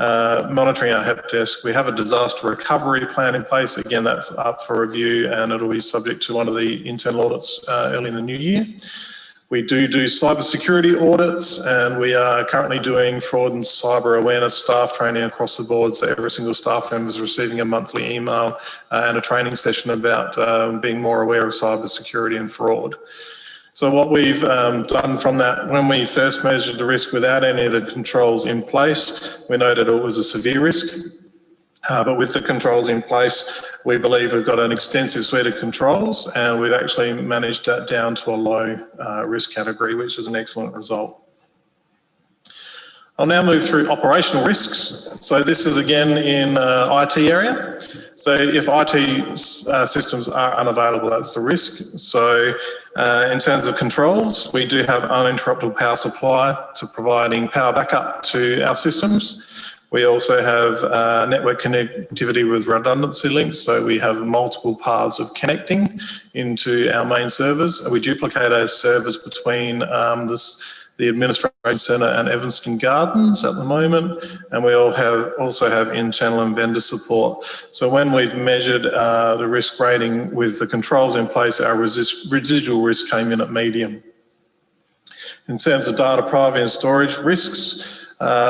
[SPEAKER 7] Monitoring our help desk. We have a disaster recovery plan in place. Again, that's up for review and it'll be subject to one of the internal audits early in the new year. We do cyber security audits, and we are currently doing fraud and cyber awareness staff training across the board. So every single staff member is receiving a monthly email and a training session about being more aware of cyber security and fraud. So what we've done from that, when we first measured the risk without any of the controls in place, we noted it was a severe risk. But with the controls in place, we believe we've got an extensive suite of controls, and we've actually managed that down to a low risk category, which is an excellent result. I'll now move through operational risks. So this is again in IT area. So if IT systems are unavailable, that's the risk. So in terms of controls, we do have uninterruptible power supply to providing power backup to our systems. We also have network connectivity with redundancy links. So we have multiple paths of connecting into our main servers. We duplicate our servers between the Administration Centre and Evanston Gardens at the moment, and we also have internal and vendor support. So when we've measured the risk rating with the controls in place, our residual risk came in at medium. In terms of data privacy and storage risks,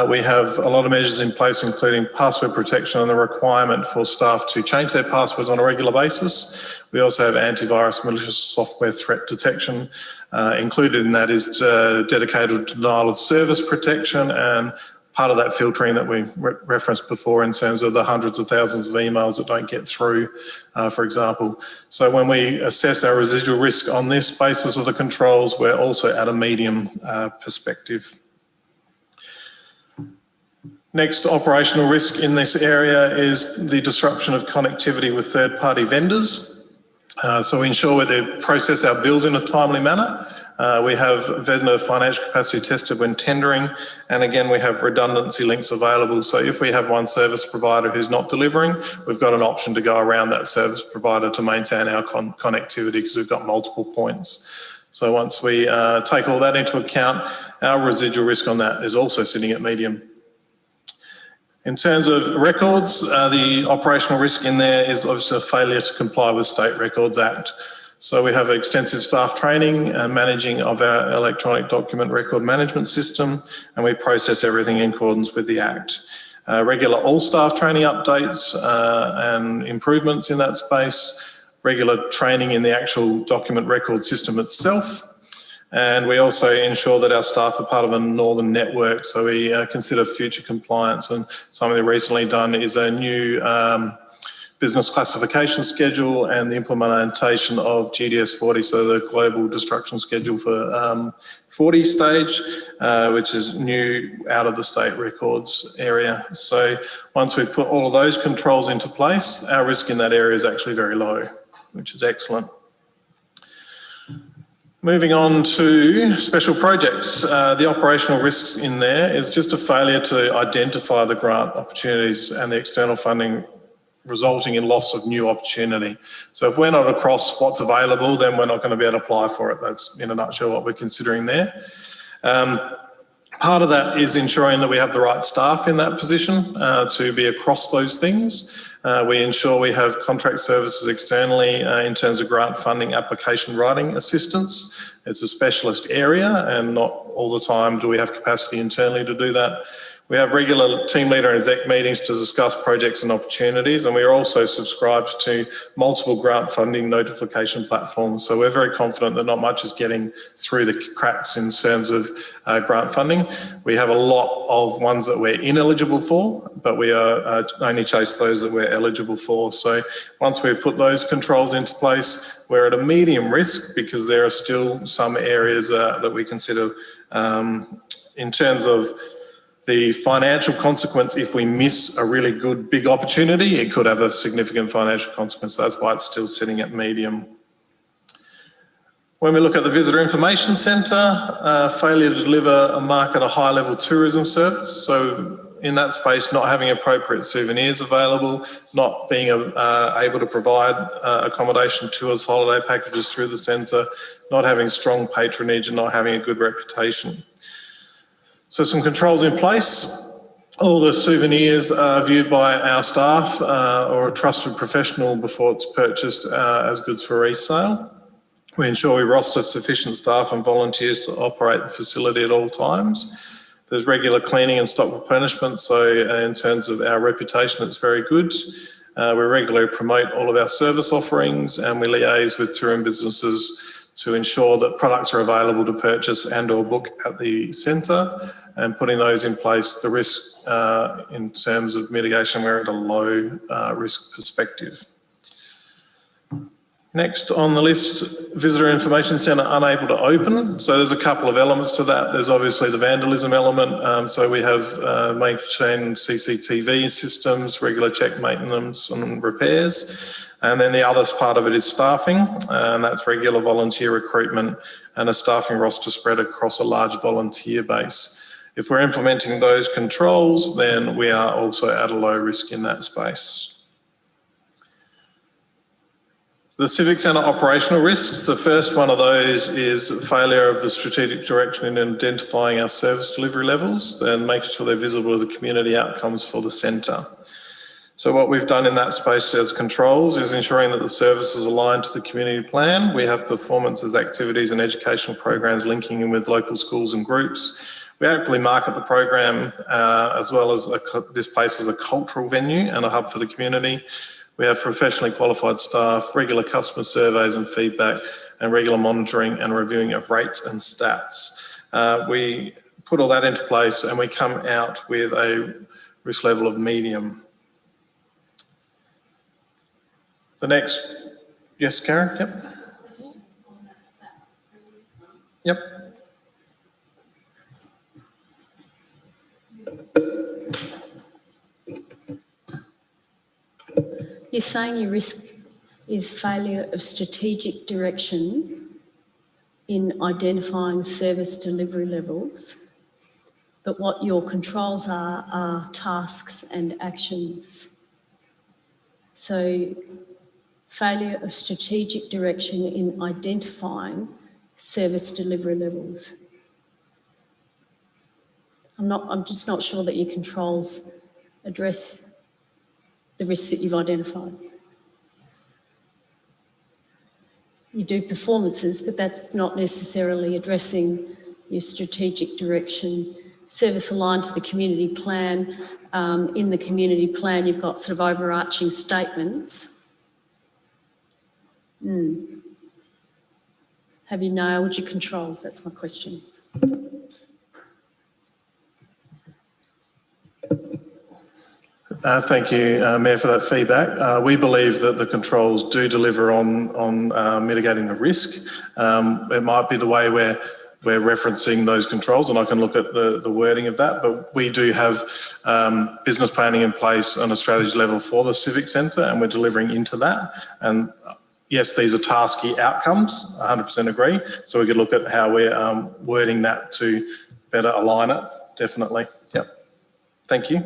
[SPEAKER 7] we have a lot of measures in place, including password protection and the requirement for staff to change their passwords on a regular basis. We also have antivirus malicious software threat detection. Included in that is dedicated denial of service protection and part of that filtering that we referenced before in terms of the hundreds of thousands of emails that don't get through, for example. So when we assess our residual risk on this basis of the controls, we're also at a medium perspective. Next operational risk in this area is the disruption of connectivity with third-party vendors. So we ensure they process our bills in a timely manner. We have vendor financial capacity tested when tendering, and again we have redundancy links available. So if we have one service provider who's not delivering, we've got an option to go around that service provider to maintain our connectivity because we've got multiple points. So once we take all that into account, our residual risk on that is also sitting at medium. In terms of records, the operational risk in there is obviously a failure to comply with State Records Act. So we have extensive staff training and managing of our electronic document record management system, and we process everything in accordance with the Act. Regular all staff training updates and improvements in that space, regular training in the actual document record system itself. And we also ensure that our staff are part of a northern network, so we consider future compliance. And something recently done is a new business classification schedule and the implementation of GDS 40, so the global destruction schedule for 40 stage, which is new out of the state records area. So once we've put all of those controls into place, our risk in that area is actually very low, which is excellent. Moving on to special projects, the operational risks in there is just a failure to identify the grant opportunities and the external funding resulting in loss of new opportunity. So if we're not across what's available, then we're not going to be able to apply for it. That's in a nutshell what we're considering there. Part of that is ensuring that we have the right staff in that position to be across those things. We ensure we have contract services externally in terms of grant funding application writing assistance. It's a specialist area and not all the time do we have capacity internally to do that. We have regular team leader and exec meetings to discuss projects and opportunities, and we are also subscribed to multiple grant funding notification platforms. So we're very confident that not much is getting through the cracks in terms of grant funding. We have a lot of ones that we're ineligible for, but we are only chase those that we're eligible for. So once we've put those controls into place, we're at a medium risk because there are still some areas that we consider in terms of the financial consequence. If we miss a really good big opportunity, it could have a significant financial consequence. That's why it's still sitting at medium. When we look at the Visitor Information Centre, failure to deliver a market a high level tourism service. So in that space, not having appropriate souvenirs available, not being able to provide accommodation, tours, holiday packages through the centre, not having strong patronage and not having a good reputation. So some controls in place. All the souvenirs are viewed by our staff or a trusted professional before it's purchased as goods for resale. We ensure we roster sufficient staff and volunteers to operate the facility at all times. There's regular cleaning and stock replenishment, so in terms of our reputation, it's very good. We regularly promote all of our service offerings and we liaise with touring businesses to ensure that products are available to purchase and or book at the centre, and putting those in place, the risk in terms of mitigation, we're at a low risk perspective. Next on the list, Visitor Information Centre unable to open. So there's a couple of elements to that. There's obviously the vandalism element. So we have maintained CCTV systems, regular check maintenance and repairs. And then the other part of it is staffing, and that's regular volunteer recruitment and a staffing roster spread across a large volunteer base. If we're implementing those controls, then we are also at a low risk in that space. The Civic Centre operational risks, the first one of those is failure of the strategic direction in identifying our service delivery levels and making sure they're visible to the community outcomes for the centre. So what we've done in that space as controls is ensuring that the service is aligned to the community plan. We have performances, activities and educational programs linking in with local schools and groups. We actively market the program as well as this place as a cultural venue and a hub for the community. We have professionally qualified staff, regular customer surveys and feedback, and regular monitoring and reviewing of rates and stats. We put all that into place and we come out with a risk level of medium. The next, yes, Karen? Yep. Yep.
[SPEAKER 3] You're saying your risk is failure of strategic direction in identifying service delivery levels, but what your controls are tasks and actions. So failure of strategic direction in identifying service delivery levels. I'm just not sure that your controls address the risks that you've identified. You do performances, but that's not necessarily addressing your strategic direction. Service aligned to the community plan. In the community plan, you've got sort of overarching statements. Have you nailed your controls? That's my question.
[SPEAKER 7] Thank you, Mayor, for that feedback. We believe that the controls do deliver on mitigating the risk. It might be the way we're referencing those controls, and I can look at the wording of that, but we do have business planning in place on a strategy level for the Civic Centre, and we're delivering into that. And yes, these are tasky outcomes, 100% agree. So we could look at how we're wording that to better align it, definitely. Yep. Thank you.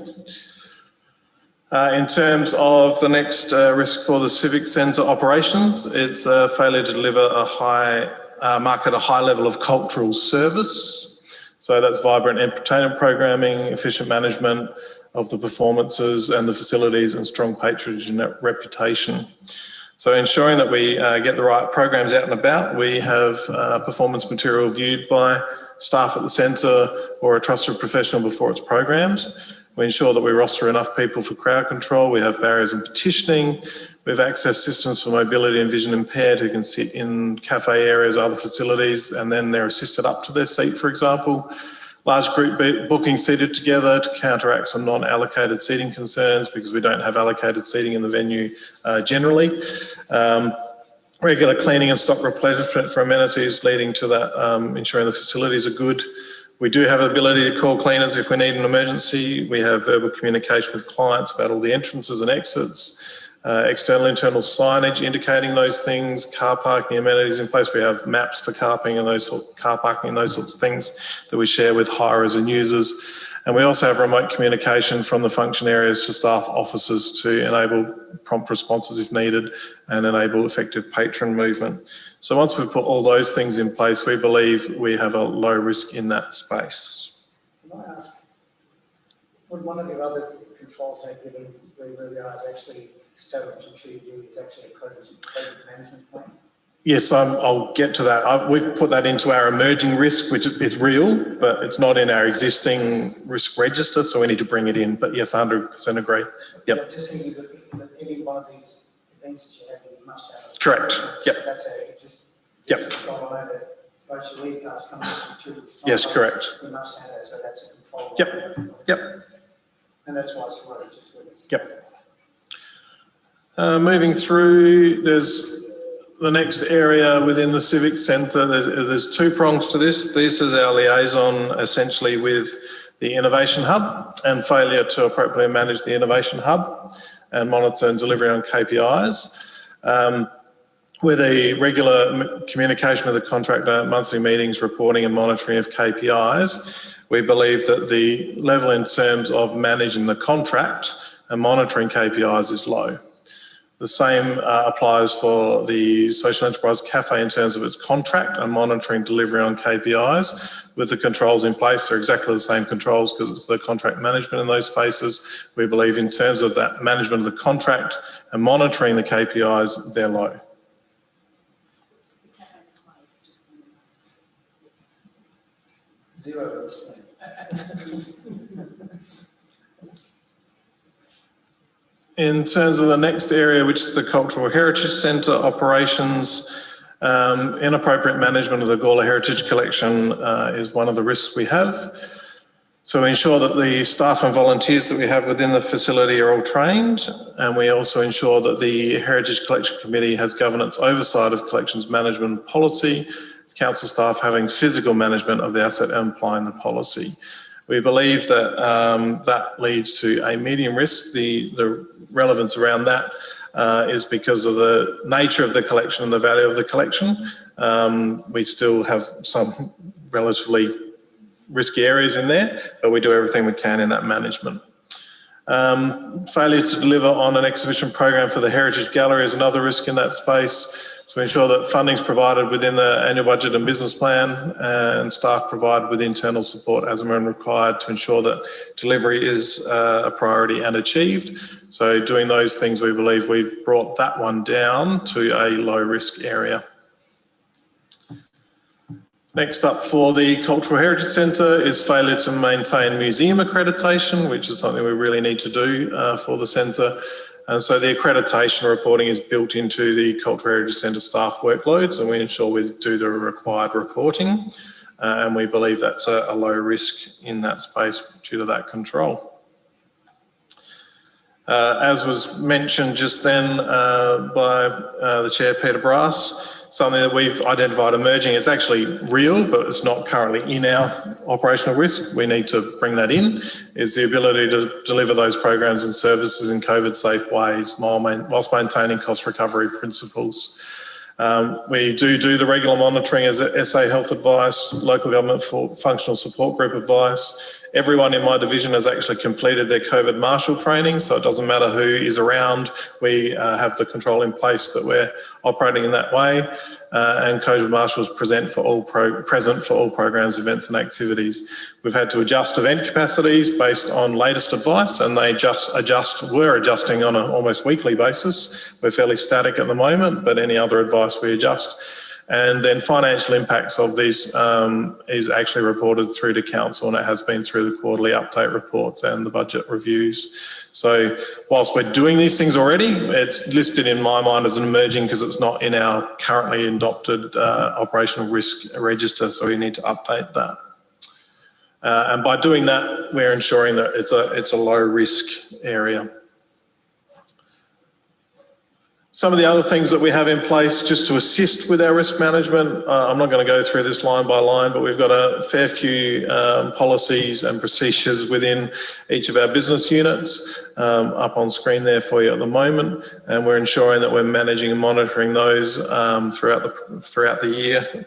[SPEAKER 7] In terms of the next risk for the Civic Centre operations, it's a failure to deliver market a high level of cultural service. So that's vibrant entertainment programming, efficient management of the performances and the facilities, and strong patronage and reputation. So ensuring that we get the right programs out and about, we have performance material viewed by staff at the centre or a trusted professional before it's programmed. We ensure that we roster enough people for crowd control. We have barriers in petitioning. We have access systems for mobility and vision impaired who can sit in cafe areas, other facilities, and then they're assisted up to their seat, for example. Large group booking seated together to counteract some non-allocated seating concerns because we don't have allocated seating in the venue generally. Regular cleaning and stock replenishment for amenities leading to that, ensuring the facilities are good. We do have the ability to call cleaners if we need an emergency. We have verbal communication with clients about all the entrances and exits, external internal signage indicating those things, car parking amenities in place. We have maps for car parking and those sorts of things that we share with hirers and users. And we also have remote communication from the function areas to staff offices to enable prompt responses if needed and enable effective patron movement. So once we've put all those things in place, we believe we have a low risk in that space.
[SPEAKER 2] Can I ask, would one of your other controls have given where you guys actually established and should do is actually a COVID management plan?
[SPEAKER 7] Yes, I'll get to that. We've put that into our emerging risk, which is real, but it's not in our existing risk register, so we need to bring it in. But yes, 100% agree. Yep.
[SPEAKER 2] I'm just thinking that any one of these events that you have, you must have.
[SPEAKER 7] Correct. Yep.
[SPEAKER 2] That's
[SPEAKER 7] yep.
[SPEAKER 2] Control over both your lead cars coming through this time.
[SPEAKER 7] Yes, correct.
[SPEAKER 2] You must have that, so that's a control.
[SPEAKER 7] Yep. Yep.
[SPEAKER 2] And that's why it's low.
[SPEAKER 7] Yep. Moving through, there's the next area within the Civic Centre. There's two prongs to this. This is our liaison essentially with the Innovation Hub and failure to appropriately manage the Innovation Hub and monitor and delivery on KPIs. With a regular communication with the contractor, monthly meetings, reporting and monitoring of KPIs, we believe that the level in terms of managing the contract and monitoring KPIs is low. The same applies for the Social Enterprise Cafe in terms of its contract and monitoring delivery on KPIs. With the controls in place, they're exactly the same controls because it's the contract management in those spaces. We believe in terms of that management of the contract and monitoring the KPIs, they're low.
[SPEAKER 2] Zero.
[SPEAKER 7] In terms of the next area, which is the Cultural Heritage Centre operations, Inappropriate management of the Gawler Heritage Collection is one of the risks we have. So we ensure that the staff and volunteers that we have within the facility are all trained, and we also ensure that the Heritage Collection Committee has governance oversight of collections management policy, with council staff having physical management of the asset and applying the policy. We believe that that leads to a medium risk. The relevance around that is because of the nature of the collection and the value of the collection. We still have some relatively risky areas in there, but we do everything we can in that management. Failure to deliver on an exhibition program for the Heritage Gallery is another risk in that space. So we ensure that funding is provided within the annual budget and business plan, and staff provide with internal support as and when required to ensure that delivery is a priority and achieved. So doing those things, we believe we've brought that one down to a low risk area. Next up for the Cultural Heritage Centre is failure to maintain museum accreditation, which is something we really need to do for the centre. And so the accreditation reporting is built into the Cultural Heritage Centre staff workloads, and we ensure we do the required reporting. And we believe that's a low risk in that space due to that control. As was mentioned just then by the Chair, Peter Brass, something that we've identified emerging. It's actually real, but it's not currently in our operational risk. We need to bring that in, is the ability to deliver those programs and services in COVID-safe ways whilst maintaining cost recovery principles. We do the regular monitoring as SA Health advice, local government functional support group advice. Everyone in my division has actually completed their COVID marshal training, so it doesn't matter who is around. We have the control in place that we're operating in that way, and COVID marshals present for all programs, events and activities. We've had to adjust event capacities based on latest advice, and they we're adjusting on an almost weekly basis. We're fairly static at the moment, but any other advice we adjust. And then financial impacts of these is actually reported through to council, and it has been through the quarterly update reports and the budget reviews. So whilst we're doing these things already, it's listed in my mind as an emerging because it's not in our currently adopted operational risk register, so we need to update that. And by doing that, we're ensuring that it's a low risk area. Some of the other things that we have in place just to assist with our risk management, I'm not going to go through this line by line, but we've got a fair few policies and procedures within each of our business units up on screen there for you at the moment, and we're ensuring that we're managing and monitoring those throughout the year.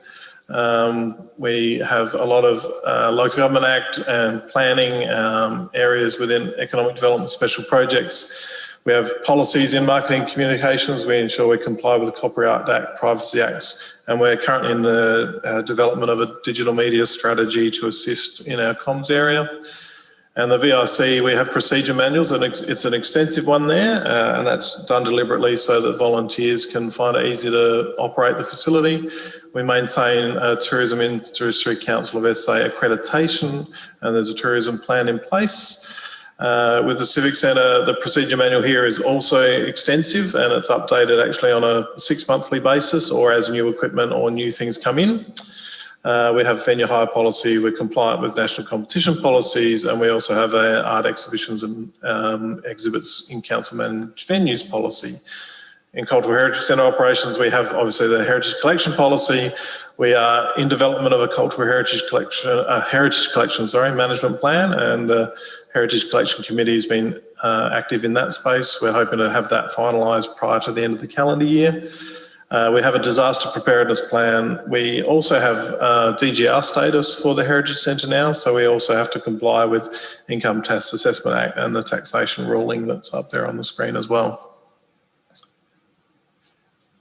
[SPEAKER 7] We have a lot of Local Government Act and planning areas within economic development special projects. We have policies in marketing and communications. We ensure we comply with the Copyright Act, Privacy Acts, and we're currently in the development of a digital media strategy to assist in our comms area. And the VIC, we have procedure manuals, and it's an extensive one there, and that's done deliberately so that volunteers can find it easy to operate the facility. We maintain Tourism Industry Council of SA accreditation, and there's a tourism plan in place. With the Civic Centre, the procedure manual here is also extensive, and it's updated actually on a 6-monthly basis or as new equipment or new things come in. We have venue hire policy, we're compliant with national competition policies, and we also have an art exhibitions and exhibits in council managed venues policy. In Cultural Heritage Centre operations, we have obviously the Heritage Collection policy. We are in development of a Cultural Heritage Collection, management plan, and Heritage Collection Committee has been active in that space. We're hoping to have that finalised prior to the end of the calendar year. We have a disaster preparedness plan. We also have DGR status for the Heritage Centre now, so we also have to comply with Income Tax Assessment Act and the taxation ruling that's up there on the screen as well.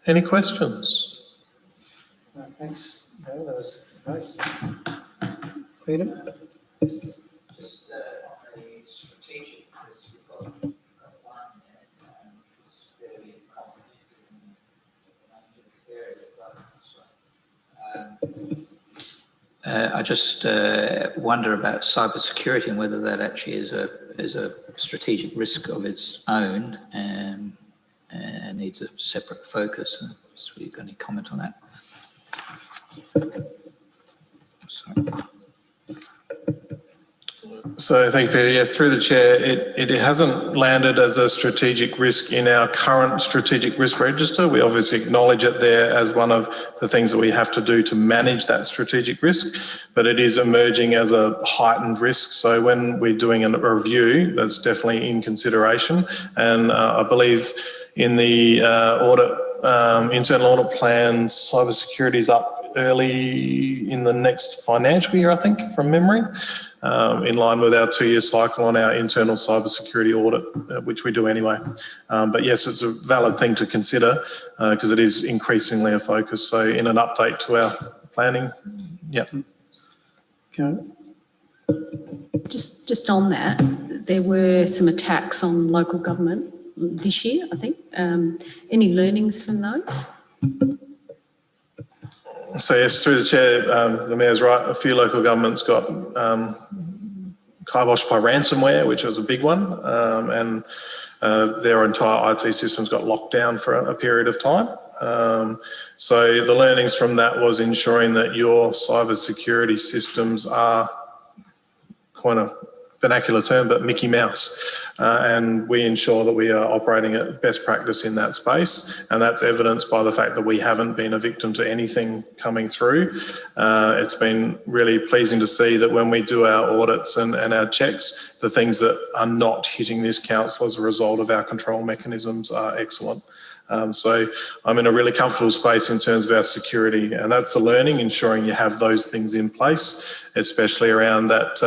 [SPEAKER 7] Any questions?
[SPEAKER 2] Thanks. No, that was great. Peter?
[SPEAKER 5] Just on the strategic, because we've got one there, which is fairly comprehensive in the areas. I just wonder about cybersecurity and whether that actually is a strategic risk of its own and needs a separate focus. So you got any comment on that?
[SPEAKER 7] So thank you, Peter. Yeah, through the chair, it hasn't landed as a strategic risk in our current strategic risk register. We obviously acknowledge it there as one of the things that we have to do to manage that strategic risk, but it is emerging as a heightened risk. So when we're doing a review, that's definitely in consideration. And I believe in the internal audit plan, cybersecurity is up early in the next financial year, I think, from memory. In line with our 2-year cycle on our internal cybersecurity audit, which we do anyway. But yes, it's a valid thing to consider because it is increasingly a focus. So in an update to our planning, yeah.
[SPEAKER 2] Okay.
[SPEAKER 3] Just on that, there were some attacks on local government this year, I think. Any learnings from those?
[SPEAKER 7] So yes, through the chair, the mayor's right. A few local governments got kiboshed by ransomware, which was a big one, and their entire IT systems got locked down for a period of time. So the learnings from that was ensuring that your cybersecurity systems are, kind of vernacular term, but Mickey Mouse. And we ensure that we are operating at best practice in that space. And that's evidenced by the fact that we haven't been a victim to anything coming through. It's been really pleasing to see that when we do our audits and our checks, the things that are not hitting this council as a result of our control mechanisms are excellent. So I'm in a really comfortable space in terms of our security, and that's the learning, ensuring you have those things in place, especially around that,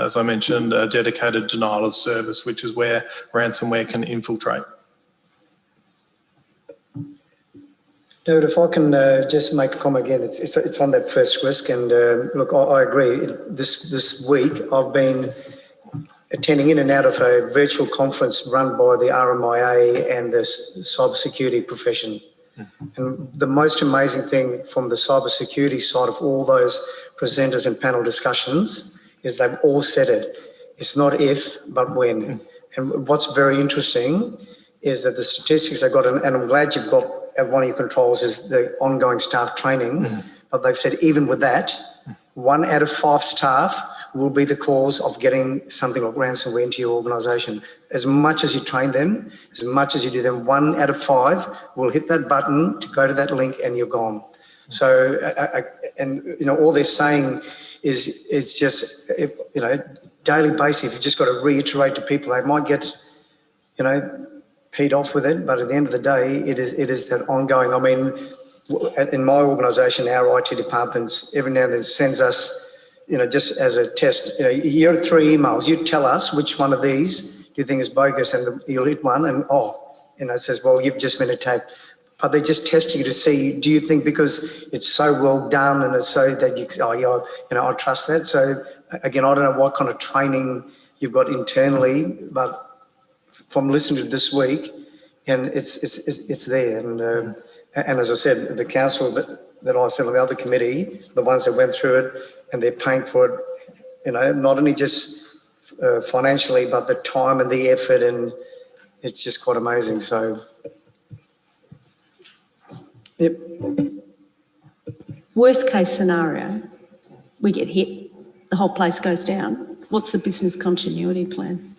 [SPEAKER 7] as I mentioned, dedicated denial of service, which is where ransomware can infiltrate.
[SPEAKER 2] David, if I can just make a comment again, it's on that first risk, and look, I agree. This week I've been attending in and out of a virtual conference run by the RMIA and the cybersecurity profession. And the most amazing thing from the cybersecurity side of all those presenters and panel discussions is they've all said it. It's not if, but when. And what's very interesting is that the statistics they've got, and I'm glad you've got one of your controls is the ongoing staff training, but they've said even with that, 1 out of 5 staff will be the cause of getting something like ransomware into your organisation. As much as you train them, as much as you do them, 1 out of 5 will hit that button to go to that link and you're gone. So, and you know, all they're saying is it's just, you know, daily basis. You've just got to reiterate to people. They might get, you know, peed off with it, but at the end of the day, it is that ongoing. I mean, in my organisation, our IT departments every now and then sends us, you know, just as a test, you know, you have 3 emails. You tell us which one of these do you think is bogus, and you'll hit one, and you know, it says, well, you've just been attacked. But they just test you to see, do you think because it's so well done and it's so that you, yeah, you know, I trust that. So again, I don't know what kind of training you've got internally, but from listening to this week, and it's there. And as I said, the council that I said on the other committee, the ones that went through it, and they're paying for it, you know, not only just financially, but the time and the effort, and it's just quite amazing. So, yep.
[SPEAKER 3] Worst case scenario, we get hit, the whole place goes down. What's the business continuity plan?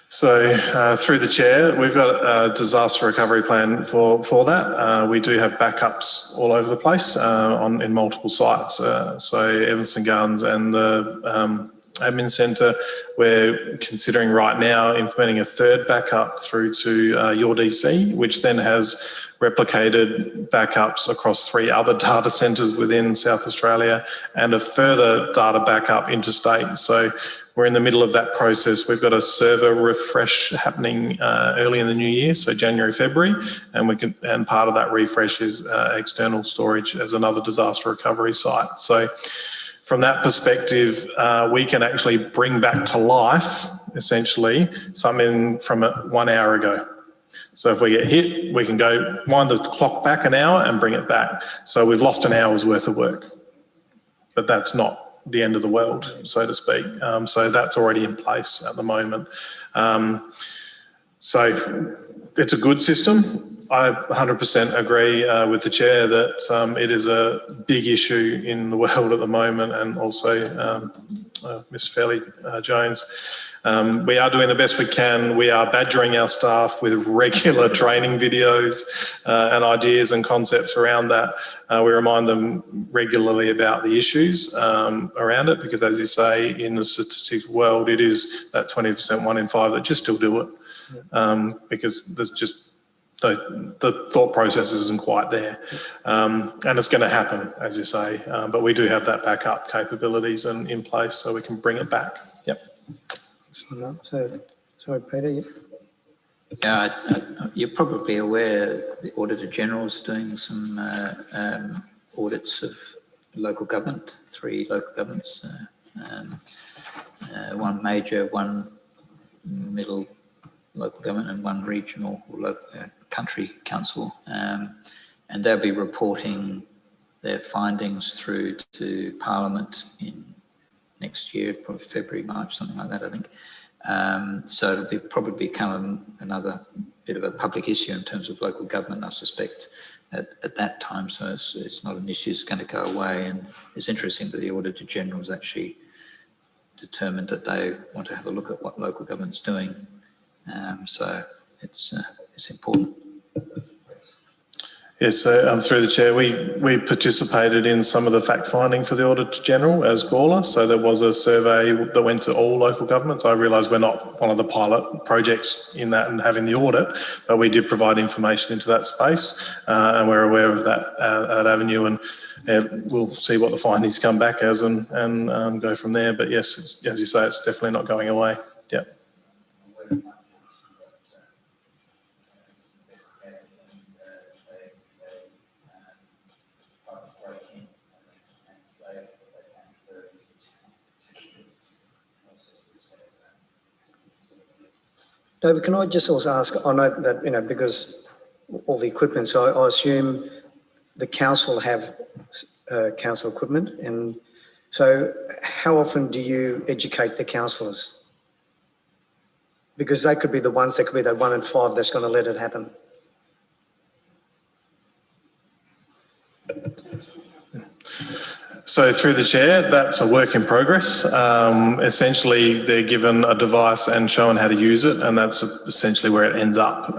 [SPEAKER 7] So through the chair, we've got a disaster recovery plan for that. We do have backups all over the place in multiple sites. So Evanston Gardens and the admin centre, we're considering right now implementing a 3rd backup through to your DC, which then has replicated backups across 3 other data centres within South Australia and a further data backup interstate. So we're in the middle of that process. We've got a server refresh happening early in the new year, so January, February, and part of that refresh is external storage as another disaster recovery site. So from that perspective, we can actually bring back to life, essentially, something from 1 hour ago. So if we get hit, we can go wind the clock back an hour and bring it back. So we've lost an hour's worth of work, but that's not the end of the world, so to speak. So that's already in place at the moment. So it's a good system. I 100% agree with the chair that it is a big issue in the world at the moment, and also Ms. Fairley-Jones. We are doing the best we can. We are badgering our staff with regular training videos and ideas and concepts around that. We remind them regularly about the issues around it, because as you say, in the statistics world, it is that 20%, 1 in 5 that just still do it, because there's just the thought process isn't quite there. And it's going to happen, as you say, but we do have that backup capabilities in place so we can bring it back. Yep.
[SPEAKER 2] So, sorry, Peter. Yep.
[SPEAKER 5] Yeah, you're probably aware the Auditor General is doing some audits of local government, 3 local governments, one major, one middle local government and one regional or local, country council. And they'll be reporting their findings through to Parliament in next year, probably February, March, something like that, I think. So it'll probably become another bit of a public issue in terms of local government, I suspect, at that time. So it's not an issue that's going to go away. And it's interesting that the Auditor General has actually determined that they want to have a look at what local government's doing. So it's important.
[SPEAKER 7] Yes, so through the chair, we participated in some of the fact finding for the Auditor General as Gawler. So there was a survey that went to all local governments. I realise we're not one of the pilot projects in that and having the audit, but we did provide information into that space, and we're aware of that avenue, and we'll see what the findings come back as and go from there. But yes, as you say, it's definitely not going away. Yeah.
[SPEAKER 2] David, can I just also ask, I know that, because all the equipment, so I assume the council have council equipment, and so how often do you educate the councillors? Because they could be the ones, that could be that 1 in 5 that's going to let it happen.
[SPEAKER 7] So through the chair, that's a work in progress. Essentially, they're given a device and shown how to use it, and that's essentially where it ends up.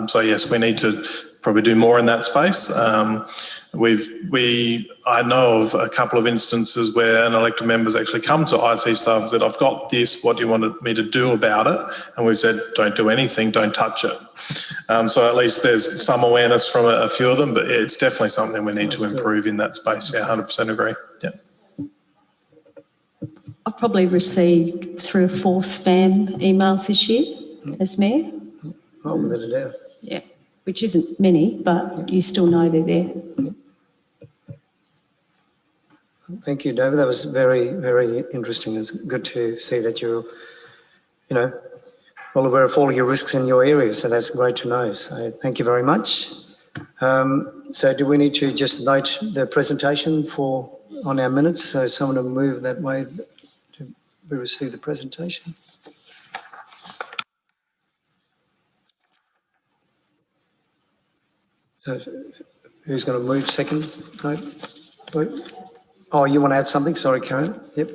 [SPEAKER 7] So yes, we need to probably do more in that space. I know of a couple of instances where an elected member's actually come to IT staff and said, I've got this, what do you want me to do about it? And we've said, don't do anything, don't touch it. So at least there's some awareness from a few of them, but it's definitely something we need to improve in that space. Yeah, 100% agree. Yeah.
[SPEAKER 3] I've probably received 3 or 4 spam emails this year as Mayor.
[SPEAKER 2] Oh, without a doubt.
[SPEAKER 3] Yeah, which isn't many, but you still know they're there.
[SPEAKER 2] Thank you, David. That was very, very interesting. It's good to see that you're, well aware of all your risks in your area. So that's great to know. So thank you very much. So do we need to just note the presentation on our minutes? So someone will move that way to receive the presentation. So who's going to move second? No? Wait. Oh, you want to add something? Sorry, Karen. Yep.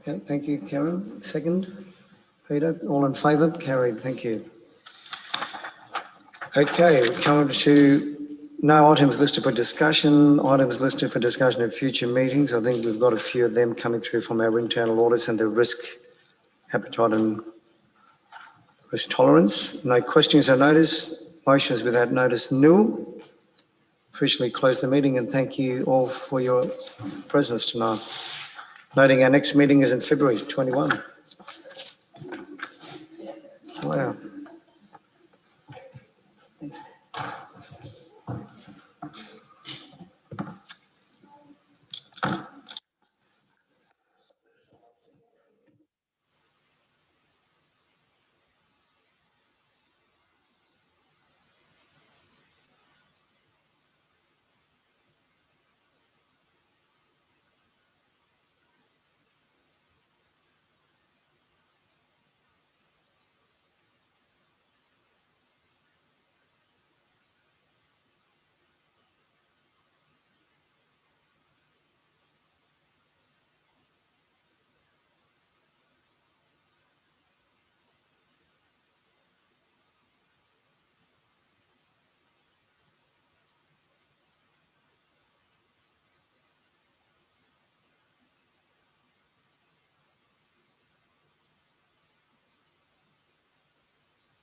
[SPEAKER 2] Okay, thank you, Karen. Second, Peter, all in favour? Carried, thank you. Okay, we come to no items listed for discussion, items listed for discussion at future meetings. I think we've got a few of them coming through from our internal audits and the risk appetite and risk tolerance. No questions or notice. Motions without notice, nil. Officially close the meeting, and thank you all for your presence tonight. Noting our next meeting is in February 21. Wow.